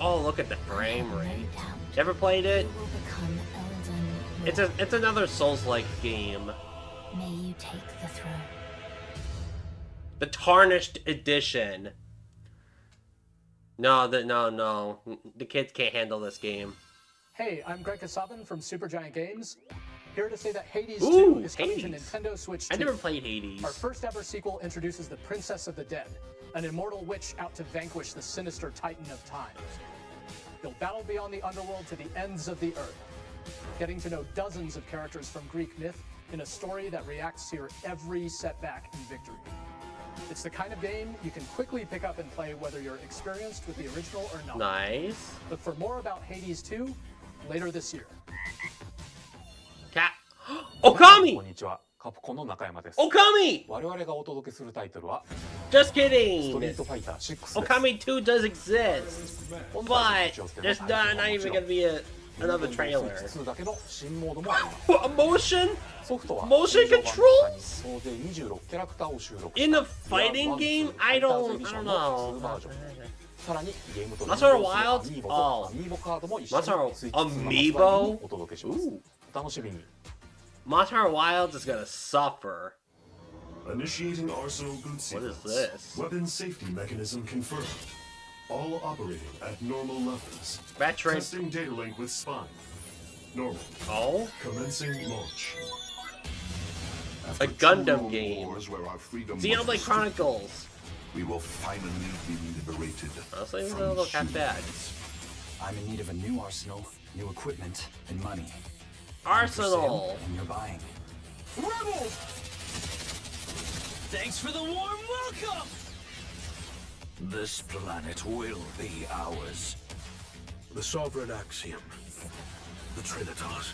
Oh, look at the frame rate. You ever played it? You will become Elden Ring. It's another Souls-like game. May you take the throne. The Tarnished Edition. No, no. The kids can't handle this game. Hey, I'm Greg Kasabin from Supergiant Games. Here to say that Hades Ooh, 2 is coming to Hades. Nintendo Switch 2. I never played Hades. Our first ever sequel introduces the Princess of the Dead, an immortal witch out to vanquish the sinister Titan of Time. You'll battle beyond the underworld to the ends of the earth, getting to know dozens of characters from Greek myth in a story that reacts to your every setback and victory. It's the kind of game you can quickly pick up and play whether you're experienced with the original or not. Nice. Look for more about Hades 2 later this year. Cat. Okami! こんにちは、カプコンの中山です。 Okami! 我々がお届けするタイトルは Just ストリ kidding! ートファイター6です。 Okami 2 does exist, but there's not even gonna be another trailer. 2だけの新モードもあります。 What, motion? ソフトは Motion 通常版の他に総勢26キャラクターを収録 In a した fighting game? I don't know. 2バージョン。さらにゲームと Monster 連動する Wild? アミーボとアミーボカードも一緒に Monster スイッチ2の発売日に Amiibo? お届けします。 Ooh. お楽しみに。 Monster Wilds is gonna suffer. Initiating arsenal boot sequence. What is this? Weapon safety mechanism confirmed. All operating at normal levels. Batch rate. Testing data link with spine. Normal. Oh? Commencing launch. A Gundam game. Where our freedom was Xenoblade restricted, Chronicles. We will finally be liberated. Honestly, it from doesn't look half bad. humans. I'm in need of a new arsenal, new equipment, and money. Arsenal. And you're buying. Rebels! Thanks for the warm welcome! This planet will be ours. The Sovereign Axiom, the Trinitas,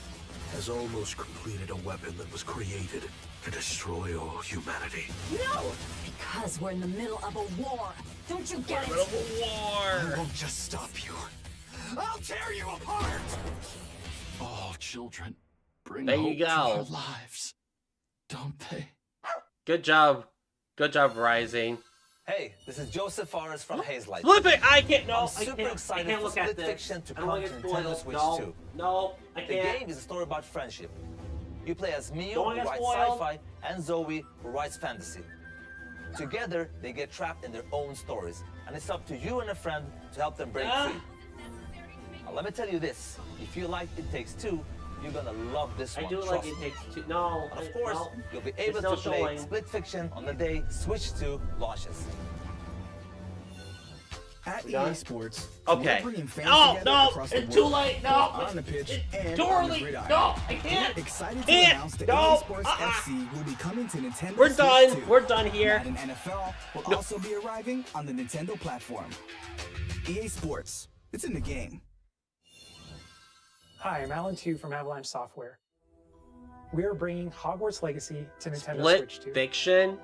has almost completed a weapon that was created to destroy all humanity. No! Because we're in the middle of a war. Don't you get it? I won't just stop you. I'll tear you apart! All children bring There hope you to our go. lives, don't they? Good job. Good job, Rising. Hey, this is Joseph Forrest from Hazelight. Flip it! I can't. No, I'm I super can't. I excited can't for look at Split this. Fiction to I don't come want to to get Nintendo spoiled. Switch No, 2. no, I The can't. game is a story about friendship. You play as Mio, Don't who get writes spoiled. sci-fi, and Zoe, who writes fantasy. Together, they get trapped in their own stories, and it's up to you and a friend to help them break free. Now, let me tell you this: if you like It Takes Two, you're gonna love this I one. do like trust It me. Takes Two. No, And of course, no. you'll be It's able still to play showing. Split Fiction on the day Switch 2 launches. At We EA done? Sports, Okay. we're bringing fans No, together no, across the it's too world, late. No, on the pitch it's and too on the early. gridiron. No, I can't. We're excited to Can't. announce that No. EA Sports FC will be coming to Nintendo We're Switch done. 2. We're done here. Madden NFL will also be arriving on the Nintendo platform. EA Sports, it's in the game. Hi, I'm Alan Tu from Avalanche Software. We are bringing Hogwarts Legacy to Nintendo Split Switch 2. Fiction.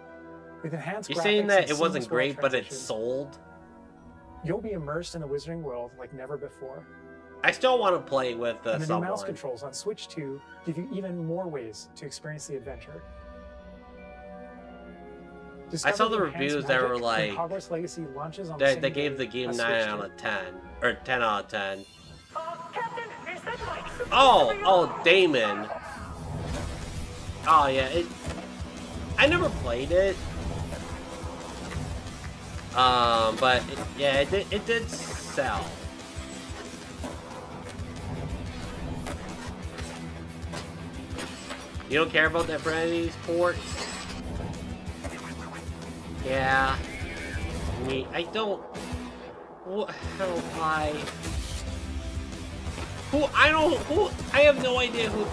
With enhanced You're graphics saying that and it wasn't seamless world great, but it transition, sold. You'll be immersed in the Wizarding world like never before. I still want to play with And the new mouse someone. controls on Switch 2 give you even more ways to experience the adventure. I saw the Discover enhanced reviews that magic were when like Hogwarts Legacy launches on the they same gave day the game as 9 Switch out 2. of 10 or 10 out of 10. Oh, Damon. Oh yeah, I never played it. But it did sell. You don't care about that Brandy's ports? Yeah. I don't... Why? I have no idea who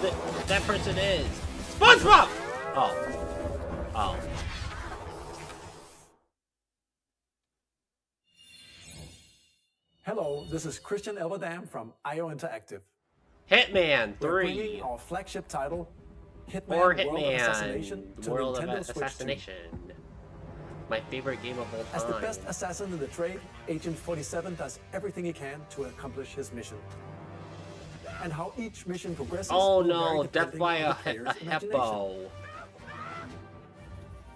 that person is. SpongeBob! Oh. Hello, this is Christian Elverdam from IO Interactive. Hitman 3. We're bringing our flagship title, Hitman Or World of Hitman Assassination, to World of Nintendo Switch 2. Assassination. My favorite game of all time. As the best assassin in the trade, Agent 47 does everything he can to accomplish his mission. And how each mission progresses. Oh will no, vary death depending by on a the player's imagination. hippo.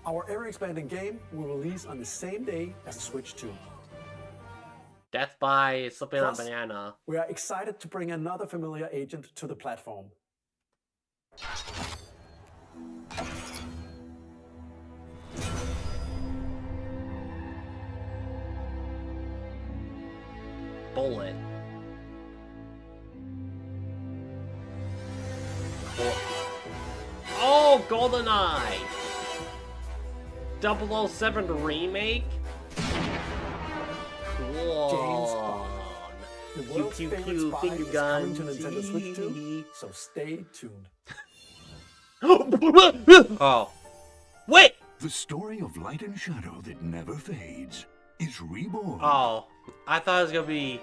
Our ever-expanding game will release on the same day as the Switch 2. Death by slipping on a Plus, banana. We are excited to bring another familiar agent to the platform. Bullet. Oh, GoldenEye! 007 remake? James Cool. Bond. The Pew, world's pew, favorite pew, spy finger is coming to guns. Nintendo Switch 2, so stay tuned. Oh. Wait! The story of light and shadow that never fades is reborn. Oh. I thought it was gonna be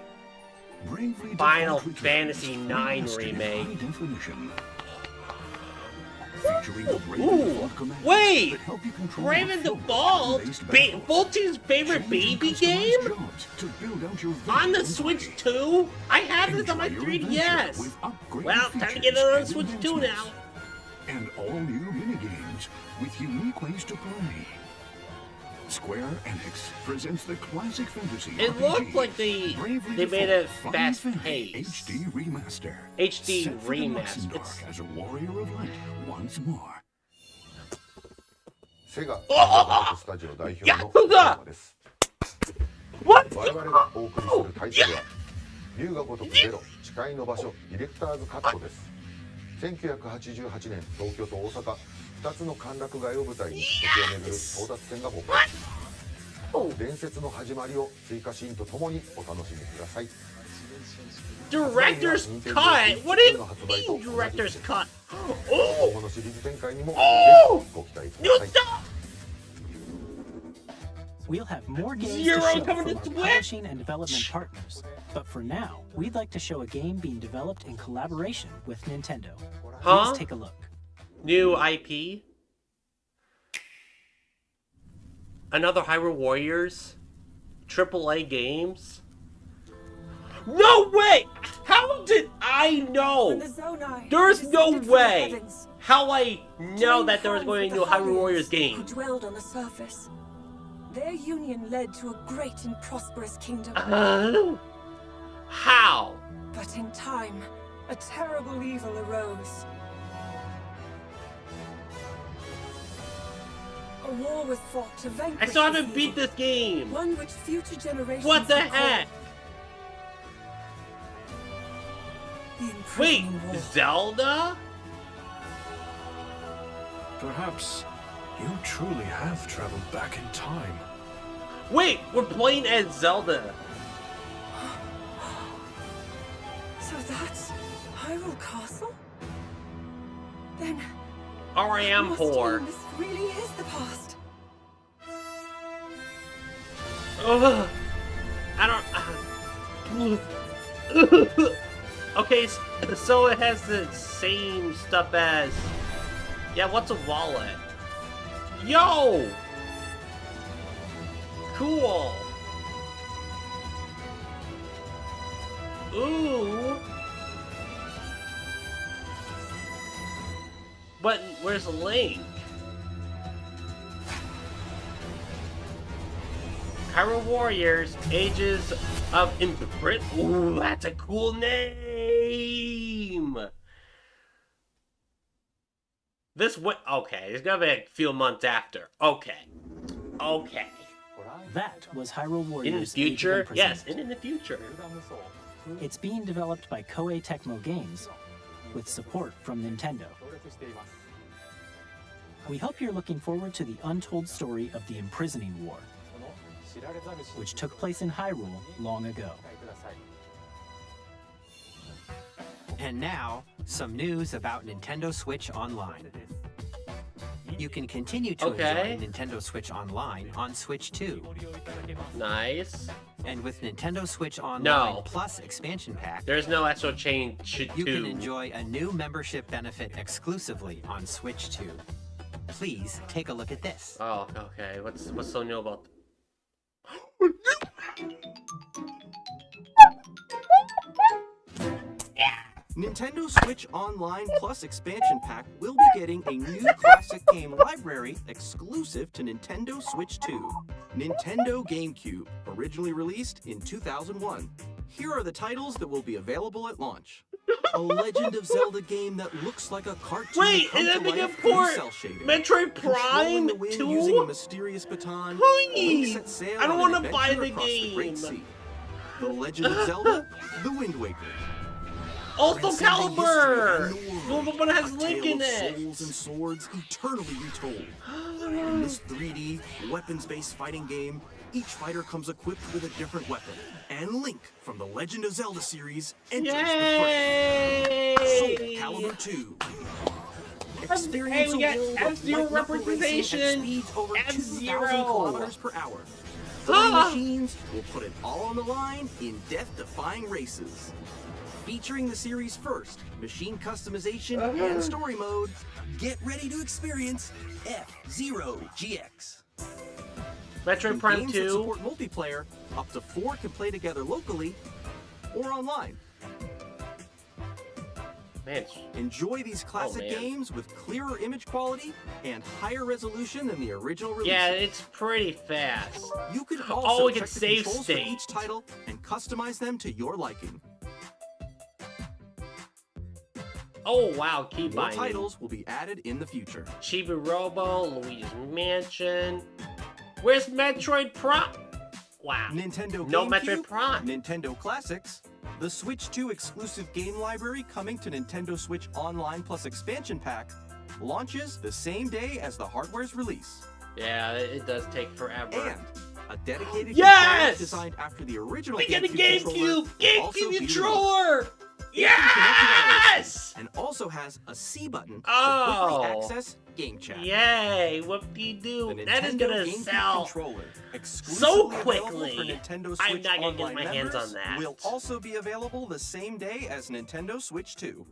Bravely Final Default Fantasy returns, IX remastered in remake. high definition. Featuring the Bravely Ooh, Default commands wait! that help you control Raven the Default? Voltaire's favorite baby game? to build out your On the vision Switch 2? I have this on my Enjoy your 3DS! adventure with upgraded Well, time to features get it on and Switch 2 now. and all new minigames with unique ways to play. Square Enix presents the classic fantasy It RPG, looked like they made it fast paced. HD remaster. HD Set for the remaster. Luxembourg as a warrior of light once more. セガスタジオ代表の小山です。我々がお送りするタイトルは龍が如くゼロ誓いの場所ディレクターズカットです。1988年東京と大阪2つの歓楽街を舞台に時を巡る争奪戦が勃発。伝説の始まりを追加シーンとともにお楽しみください。 Director's cut? What do you mean director's cut? 今後のシリーズ展開にもぜひご期待ください。 We'll have more games Zero to show coming from to our Switch. publishing and development partners. But for now, we'd like to show a game being developed in collaboration with Nintendo. Huh? Please take a look. New IP? Another Hyrule Warriors? AAA games? No way! How did I know? There's no way! How I know that there was going to be a new Hyrule Warriors Who game? dwelled on the surface. Their union led to a great and prosperous kingdom. How? But in time, a terrible evil arose. A war was fought to vanquish I still this haven't beat evil, this game! one which future generations What the will call heck? the Wait, imprisoning war. Zelda? Perhaps you truly have traveled back in time. Wait, we're playing as Zelda. So that's Hyrule Castle? Then R.I.M. must 4. mean this really is the past. Ugh. I don't. Okay, so it has the same stuff as. Yeah, what's a wallet? Yo! Cool! Ooh! But where's Link? Hyrule Warriors, Ages of Imprint. Ooh, that's a cool name! This way. Okay, it's gonna be a few months after. Okay. Okay. That was Hyrule Warriors. In the Age of future? Imprisonment. Yes, and in the future. It's being developed by Koei Tecmo Games with support from Nintendo. We hope you're looking forward to the untold story of the Imprisoning War, which took place in Hyrule long ago. And now, some news about Nintendo Switch Online. You can continue to enjoy Nintendo Switch Online on Switch 2. Nice. And with Nintendo Switch Online Plus expansion pack, there's no actual change to. You can enjoy a new membership benefit exclusively on Switch 2. Please take a look at this. Oh, okay. What's so new about? Nintendo Switch Online Plus expansion pack will be getting a new classic game library exclusive to Nintendo Switch 2. Nintendo GameCube, originally released in 2001. Here are the titles that will be available at launch. A Legend of Zelda game that looks like a cartoon. Wait, is that big port? Metroid Prime 2? Using a mysterious baton. I don't want to buy the game. The Legend of Zelda: The Wind Waker. Also Calibur! The one that has Link in it! Souls and swords eternally retold. In this 3D, weapons-based fighting game, each fighter comes equipped with a different weapon. And Link from the Legend of Zelda series enters the fray. Soul Calibur 2. Experience we got a world F-Zero of knuckle racing representation. at speeds over 2,000 kilometers per hour. Three machines will put it all on the line in death-defying races. Featuring the series' first machine customization and story mode, get ready to experience F-Zero GX. Metroid Prime games 2. That support multiplayer, up to 4 can play together locally or online. Man. Enjoy these classic games with clearer image quality and higher resolution than the original release. Yeah, it's pretty fast. You could also we check can the save controls state. for each title and customize them to your liking. Oh wow, key More binding. titles will be added in the future. Chibi Robo, Luigi's Mansion. Where's Metroid Prime? Wow. Nintendo No GameCube, Metroid Prime. Nintendo Classics, the Switch 2 exclusive game library coming to Nintendo Switch Online Plus expansion pack launches the same day as the hardware's release. Yeah, it does take forever. And a dedicated Yes! controller designed after the original We get a GameCube GameCube controller! Yes! And also has a C button Oh. to quickly access Game Chat. Yay! Whoop-de-doo. The That is Nintendo gonna GameCube sell controller, so exclusively available quickly. for Nintendo I'm Switch not gonna get Online my hands members, on that. will also be available the same day as Nintendo Switch 2.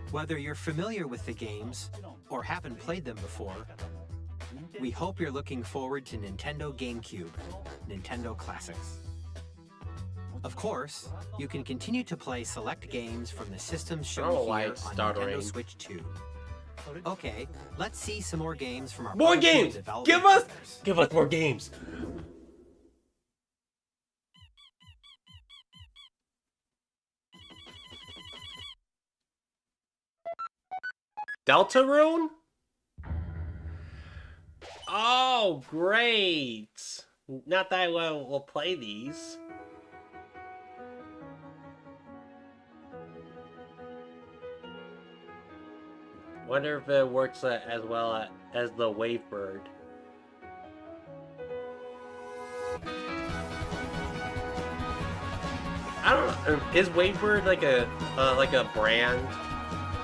Whether you're familiar with the games or haven't played them before, we hope you're looking forward to Nintendo GameCube, Nintendo Classics. Of course, you can continue to play select games from the systems shown Oh, why here it's on stuttering. Nintendo Switch 2. Okay, let's see some more games from our More Pro Tour games! development Give us more games! Deltarune? Oh, great! Not that I will play these. Wonder if it works as well as the Wavebird. I don't know. Is Wavebird like a brand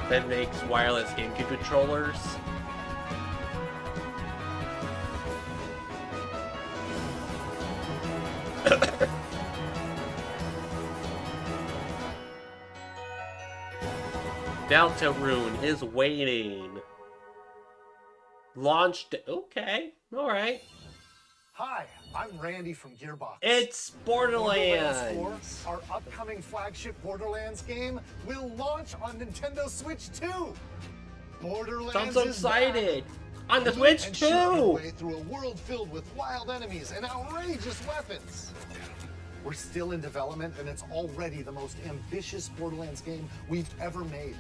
that makes wireless GameCube controllers? Deltarune is waiting. Launched. Okay. All right. Hi, I'm Randy from Gearbox. It's Borderlands. 4, our upcoming flagship Borderlands game, will launch on Nintendo Switch 2. Borderlands I'm so is excited. back. On the Loot Switch and shoot your 2. way through a world filled with wild enemies and outrageous weapons. We're still in development, and it's already the most ambitious Borderlands game we've ever made.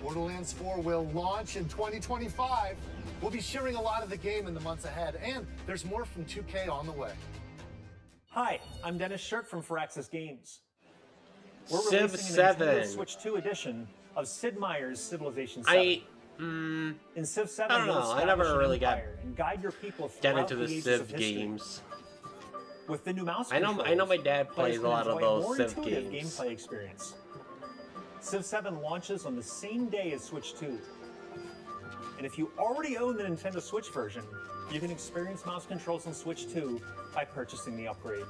Borderlands 4 will launch in 2025. We'll be sharing a lot of the game in the months ahead, and there's more from 2K on the way. Hi, I'm Dennis Shirk from Firaxis Games. We're Civ releasing a 7. Nintendo Switch 2 edition of Sid Meier's Civilization 7. Mm, In Civ 7, I don't you'll know. I establish never an really got empire and guide your people get throughout into the the ages Civ of history. games. With the new mouse I know my dad plays players a can lot of enjoy those more Civ intuitive games. gameplay experience. Civ 7 launches on the same day as Switch 2. And if you already own the Nintendo Switch version, you can experience mouse controls on Switch 2 by purchasing the upgrade.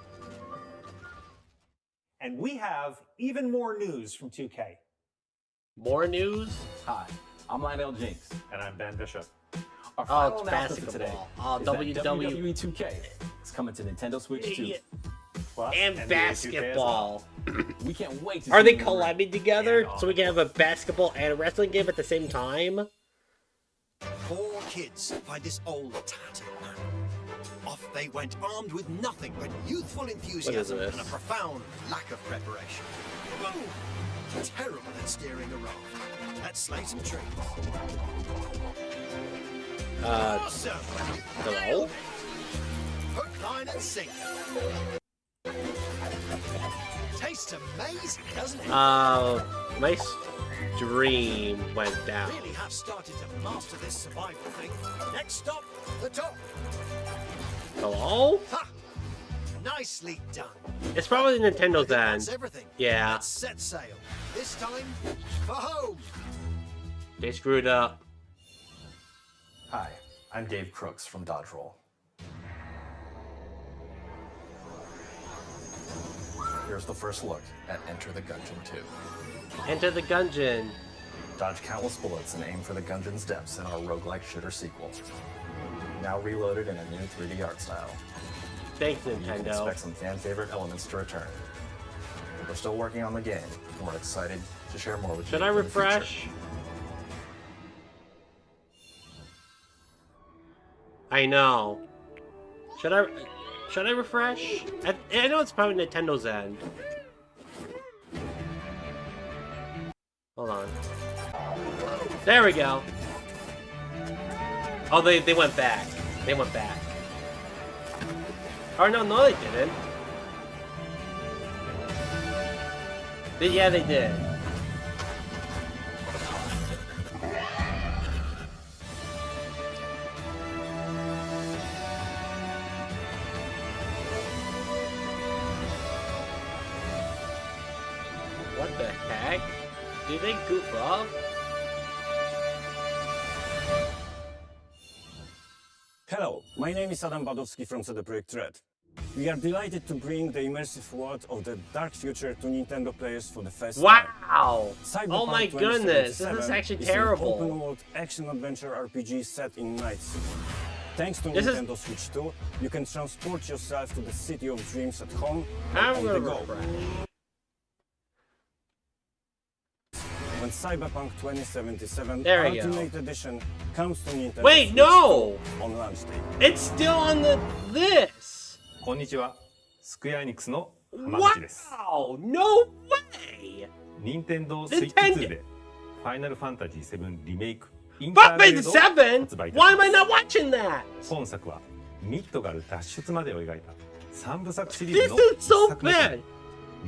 And we have even more news from 2K. More news? Hi, I'm Lionel Jinx. And I'm Ben Bishop. Our Oh, final it's announcement for today basketball. Oh, is that WWE. WWE 2K is coming to Nintendo Switch 2. Plus, And NBA 2K as basketball. We can't wait to Are see they you in the ring. collabing together so we can have a basketball and a wrestling game at the same time? Four kids find this old tattered man. Off they went, armed with nothing but youthful enthusiasm this? and a profound lack of preparation. Boom! Terrible at steering a raft. Let's slay some trees. Awesome! Hello? Hook, line, and sinker. Tastes amazing, doesn't it? My stream went down. Really have started to master this survival thing. Next stop, the top. Hello? Ha! Nicely done. It's probably Nintendo's That's end. everything. Yeah, Let's set sail. This time for home. they screwed up. Hi, I'm Dave Crooks from Dodge Roll. Here's the first look at Enter the Gungeon 2. Enter the Gungeon. Dodge countless bullets and aim for the Gungeon's depths in our roguelike shooter sequel. Now reloaded in a new 3D art style. Thanks, You can Nintendo. expect some fan-favorite elements to return. We're still working on the game, and we're excited to share more with you. Should I in the future. refresh? I know. Should I refresh? I know it's probably Nintendo's end. Hold on. There we go. Oh, they went back. They went back. Or no, they didn't. Yeah, they did. What the heck? Did they goof up? Hello, my name is Adam Badowski from CD Projekt Red. We are delighted to bring the immersive world of the dark future to Nintendo players for the first time. Wow! Cyberpunk Oh my goodness, this is 2077 actually is terrible. an open-world action-adventure RPG set in Night City. Thanks to This is- Nintendo Switch 2, you can transport yourself to the city of dreams at home or I'm on the gonna go. refresh. When Cyberpunk 2077 There we go. Ultimate Edition comes to Nintendo Wait, Switch no! 2 on launch day. It's still on this! こんにちは。スクエアエニックスの浜口です。 Wow! No way! 任天堂 Switch 2でファイナルファンタジー7リメイクインター But グレ wait, ードを 7? 発売いた Why し am I ま not watching that? す。本作はミッドガル脱出までを描いた3部作シリー This ズの is so 一作目とな bad. り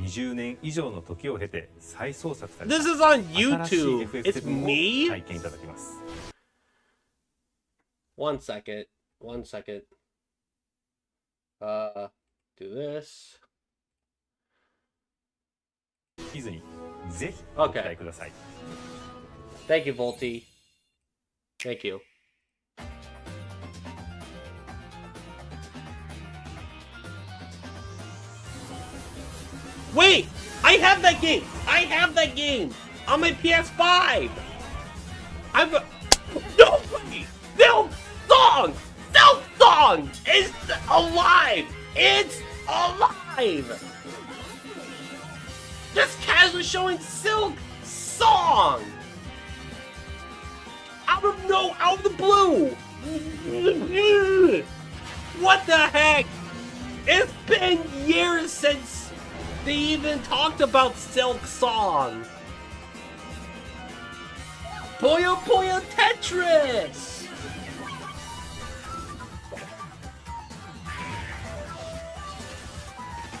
20年以上の時を経て再創作され This た is on 新しい YouTube. It's FF7 を me? 体験いただきます。 One second. One second. Do this. 見ずにぜひ Okay. ご期待ください。 Thank you, Volty. Thank you. Wait! I have that game! I have that game! On my PS5! I'm... No way! Silk Song! Silk Song is alive! It's alive! Just casually showing Silk Song! Out of the blue! What the heck? It's been years since they even talked about Silk Song! Puyo Puyo Tetris!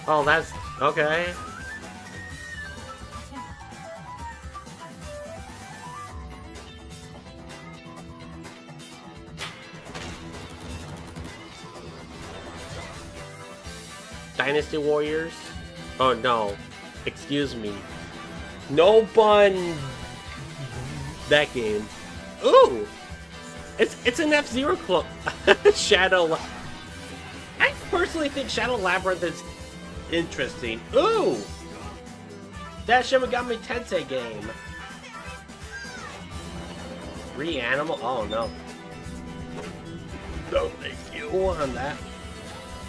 Oh, that's... okay. Dynasty Warriors. Oh no, excuse me. No Bun. That game. Ooh, it's an F-Zero clone. Shadow. I personally think Shadow Labyrinth is interesting. Ooh, that Shin Megami Tensei game. Reanimal. Oh no. No, thank you on that.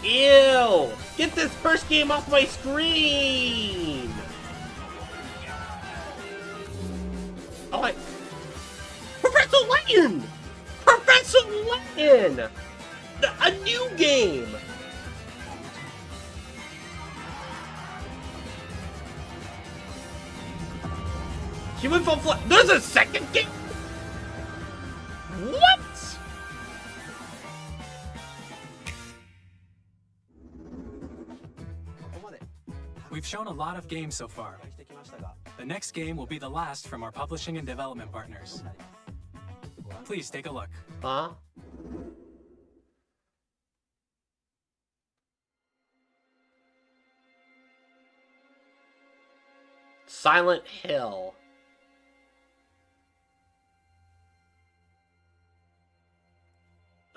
Ew! Get this first game off my screen! Oh, I... Professor Layton! Professor Layton! A new game! Human Fall Flat. There's a second game? What? We've shown a lot of games so far. The next game will be the last from our publishing and development partners. Please take a look. Huh? Silent Hill.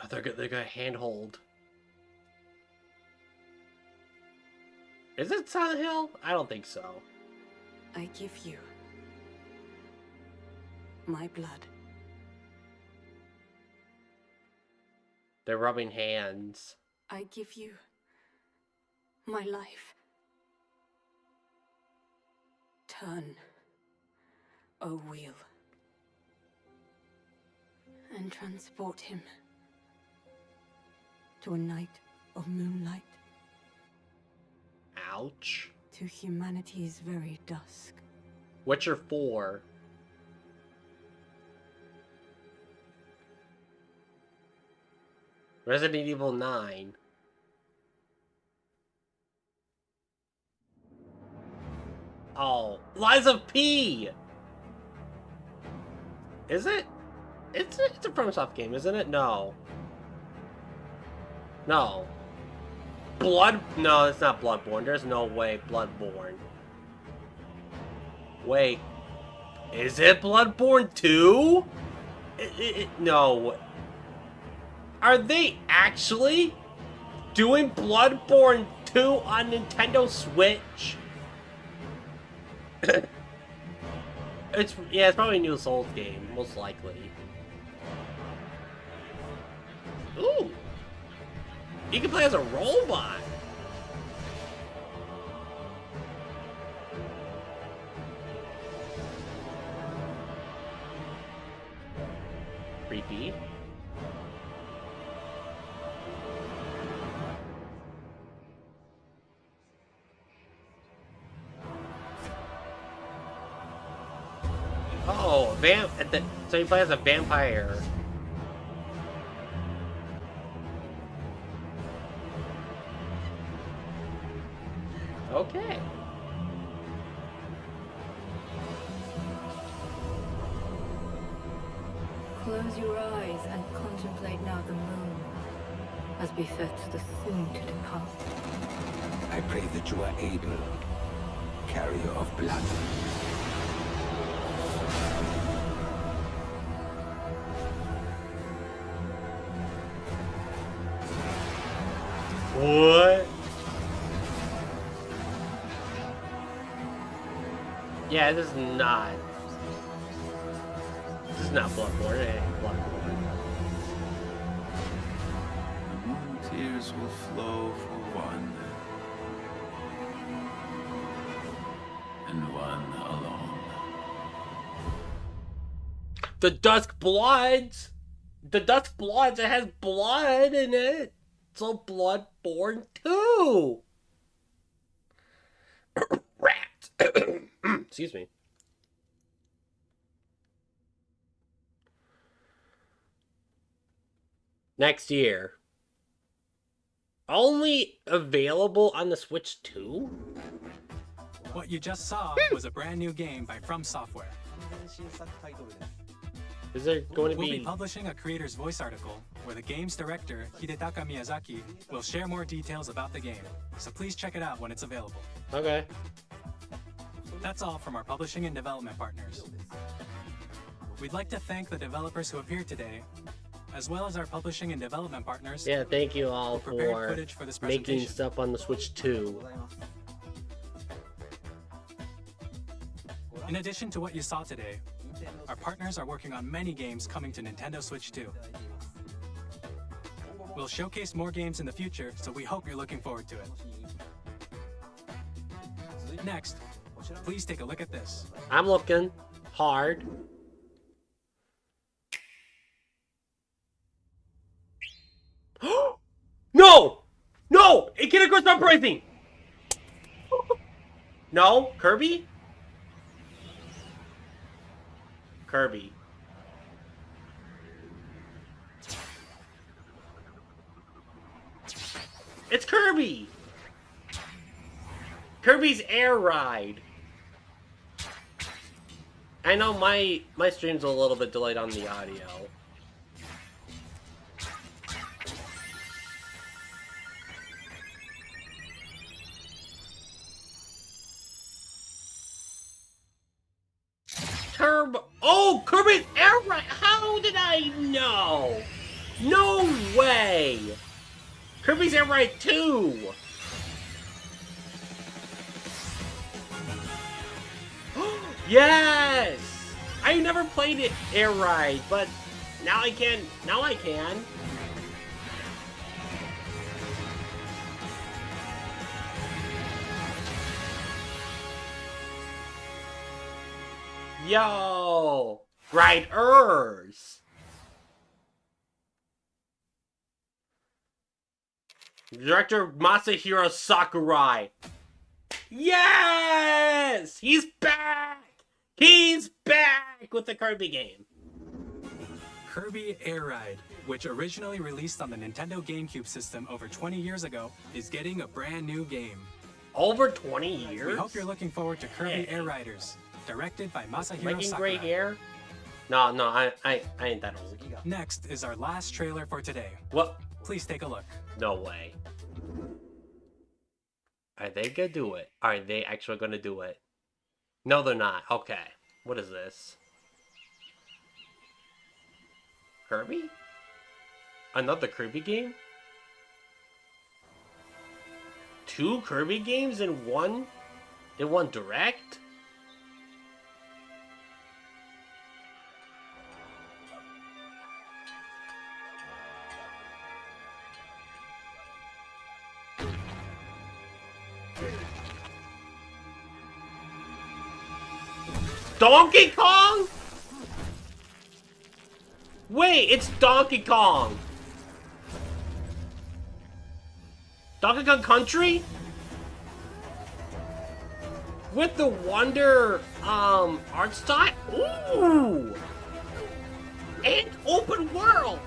Oh, they're gonna handhold. Is it Silent Hill? I don't think so. I give you my blood. They're rubbing hands. I give you my life. Turn a wheel and transport him to a night of moonlight. Ouch. To humanity's very dusk. Witcher 4. Resident Evil 9. Oh, Lies of P! Is it? It's a FromSoft game, isn't it? No. No. No, it's not Bloodborne. There's no way Bloodborne. Wait. Is it Bloodborne 2? No. Are they actually doing Bloodborne 2 on Nintendo Switch? It's probably a new Souls game, most likely. Ooh. You can play as a robot. Creepy. Oh, so you play as a vampire. Okay. Close your eyes and contemplate now the moon, as befits the soon to depart. I pray that you are able, carrier of blood. What? Yeah, this is not. This is not Bloodborne. It ain't Bloodborne. Tears will flow for one, and one alone. The Dusk Bloods. The Dusk Bloods. It has blood in it. So Bloodborne 2. Rat. Excuse me. Next year. Only available on the Switch 2? What you just saw was a brand new game by From Software. Is there going to We'll be... be publishing a creator's voice article where the game's director, Hidetaka Miyazaki, will share more details about the game, so please check it out when it's available. Okay. That's all from our publishing and development partners. We'd like to thank the developers who appeared today, as well as our publishing and development partners. Yeah, thank you all who prepared for footage for this making presentation. stuff on the Switch 2. In addition to what you saw today, our partners are working on many games coming to Nintendo Switch 2. We'll showcase more games in the future, so we hope you're looking forward to it. Next, please take a look at this. I'm looking hard. No! No! It can Icarus Uprising! No? Kirby? Kirby. It's Kirby! Kirby's Air Ride. I know my stream's a little bit delayed on the audio. Oh, Kirby's Air Ride! How did I know? No way! Kirby's Air Ride 2! Yes! I never played it Air Ride, but now I can. Now I can. Yo! Riders! Director Masahiro Sakurai. Yes! He's back! He's back with the Kirby game. Kirby Air Ride, which originally released on the Nintendo GameCube system over 20 years ago, is getting a brand new game. Over 20 years? We hope you're looking forward to Kirby Air Riders, directed by Masahiro Making Sakurai. gray hair? No, I ain't that old. Next is our last trailer for today. What? Please take a look. No way. Are they gonna do it? Are they actually gonna do it? No, they're not. Okay. What is this? Kirby? Another Kirby game? 2 Kirby games in one direct? Donkey Kong? Wait, it's Donkey Kong. Donkey Kong Country? With the Wonder, art style? Ooh! And open world!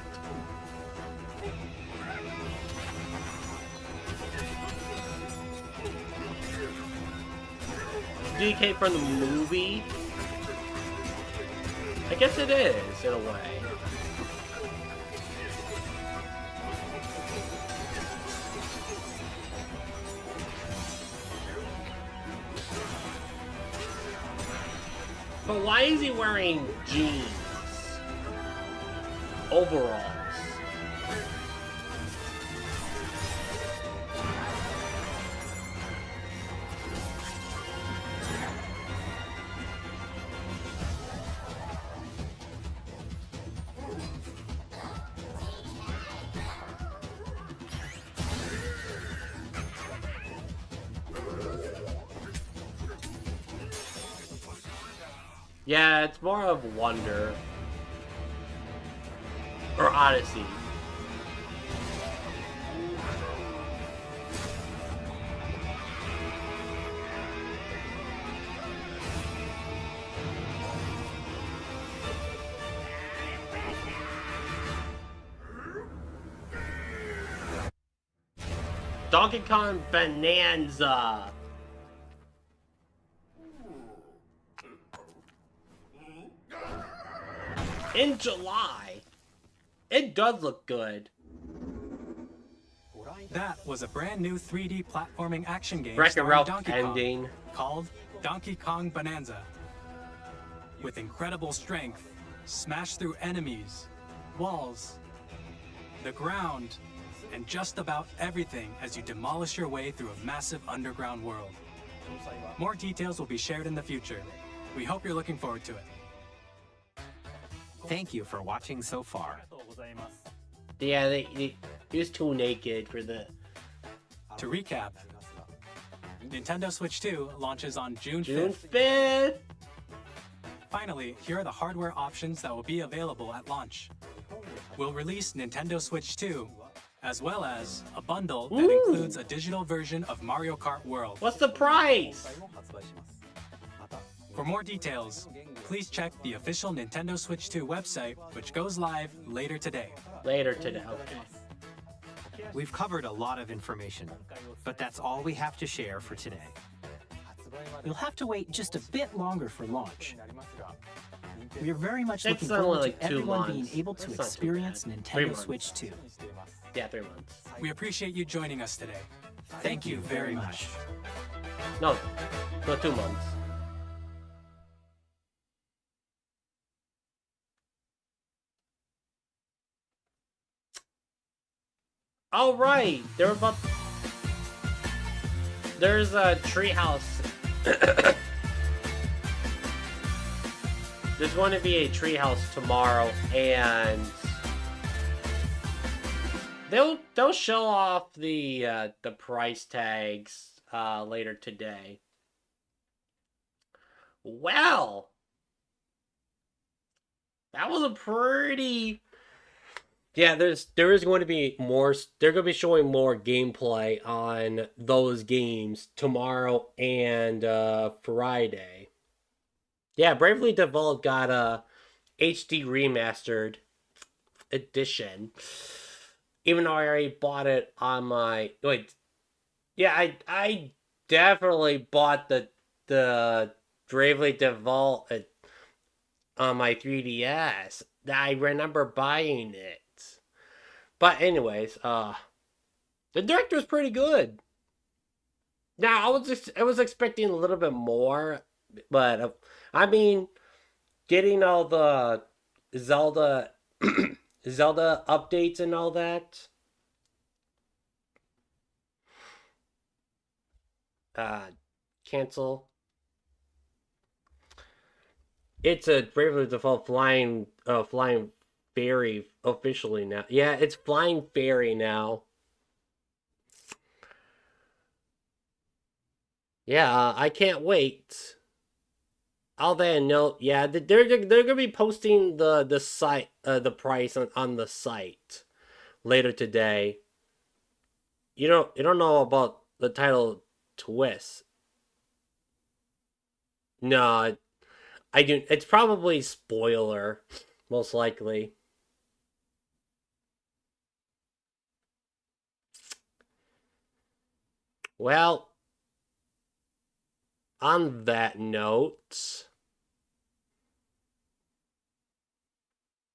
DK from the movie? I guess it is, in a way. But why is he wearing jeans? Overalls. Yeah, it's more of Wonder. Or Odyssey. Donkey Kong Bonanza. in July. It does look good. That was a brand new 3D platforming action game Wreck-It starring Ralph Donkey ending. Kong called Donkey Kong Bonanza. With incredible strength, smash through enemies, walls, the ground, and just about everything as you demolish your way through a massive underground world. More details will be shared in the future. We hope you're looking forward to it. Thank you for watching so far. Yeah, he was too naked for the... To recap, Nintendo Switch 2 launches on June 5th. June 5th! Finally, here are the hardware options that will be available at launch. We'll release Nintendo Switch 2, as well as a bundle that includes a digital version of Mario Kart World. What's the price? For more details, please check the official Nintendo Switch 2 website, which goes live later today. Later today, okay. We've covered a lot of information, but that's all we have to share for today. You'll have to wait just a bit longer for launch. We are very much It's looking only forward like to 2 everyone months. being able to That's not too experience bad. 3 Nintendo months. Switch 2. Yeah, 3 months. We appreciate you joining us today. Thank you very much. No, 2 months. All right, there's a treehouse. There's going to be a treehouse tomorrow, and they'll show off the price tags later today. Well, that was a pretty... Yeah, there is going to be more. They're going to be showing more gameplay on those games tomorrow and Friday. Yeah, Bravely Default got a HD remastered edition. Even though I already bought it on my yeah, I definitely bought the Bravely Default on my 3DS. I remember buying it. But anyways, the director was pretty good. Now I was expecting a little bit more, but I mean, getting all the Zelda Zelda updates and all that. Cancel. It's a Bravely Default flying Fairy officially now. Yeah, it's Flying Fairy now. Yeah, I can't wait. All that note, yeah, they're gonna be posting the site the price on the site later today. You don't know about the title Twist. No, I do. It's probably spoiler, most likely. Well, on that note,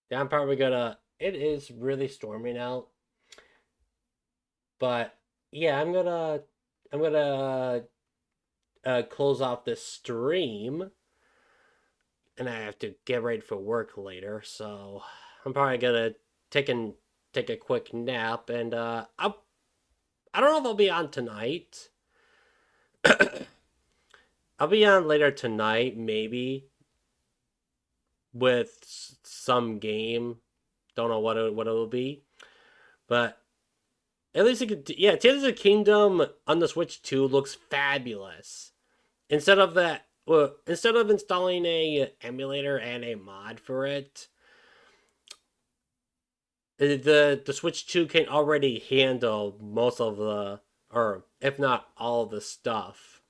yeah, I'm probably gonna. It is really storming out, but yeah, I'm gonna close off this stream, and I have to get ready for work later. So I'm probably gonna take a quick nap, and I don't know if I'll be on tonight. I'll be on later tonight, maybe, with some game. Don't know what it will be, but at least it could. Yeah, Tears of the Kingdom on the Switch 2 looks fabulous. Instead of installing a emulator and a mod for it, the Switch 2 can already handle most of the, or if not all of the stuff.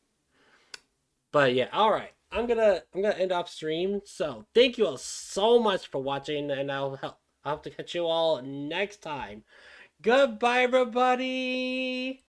But yeah, all right. I'm gonna end off stream. So thank you all so much for watching, and I'll have to catch you all next time. Goodbye, everybody.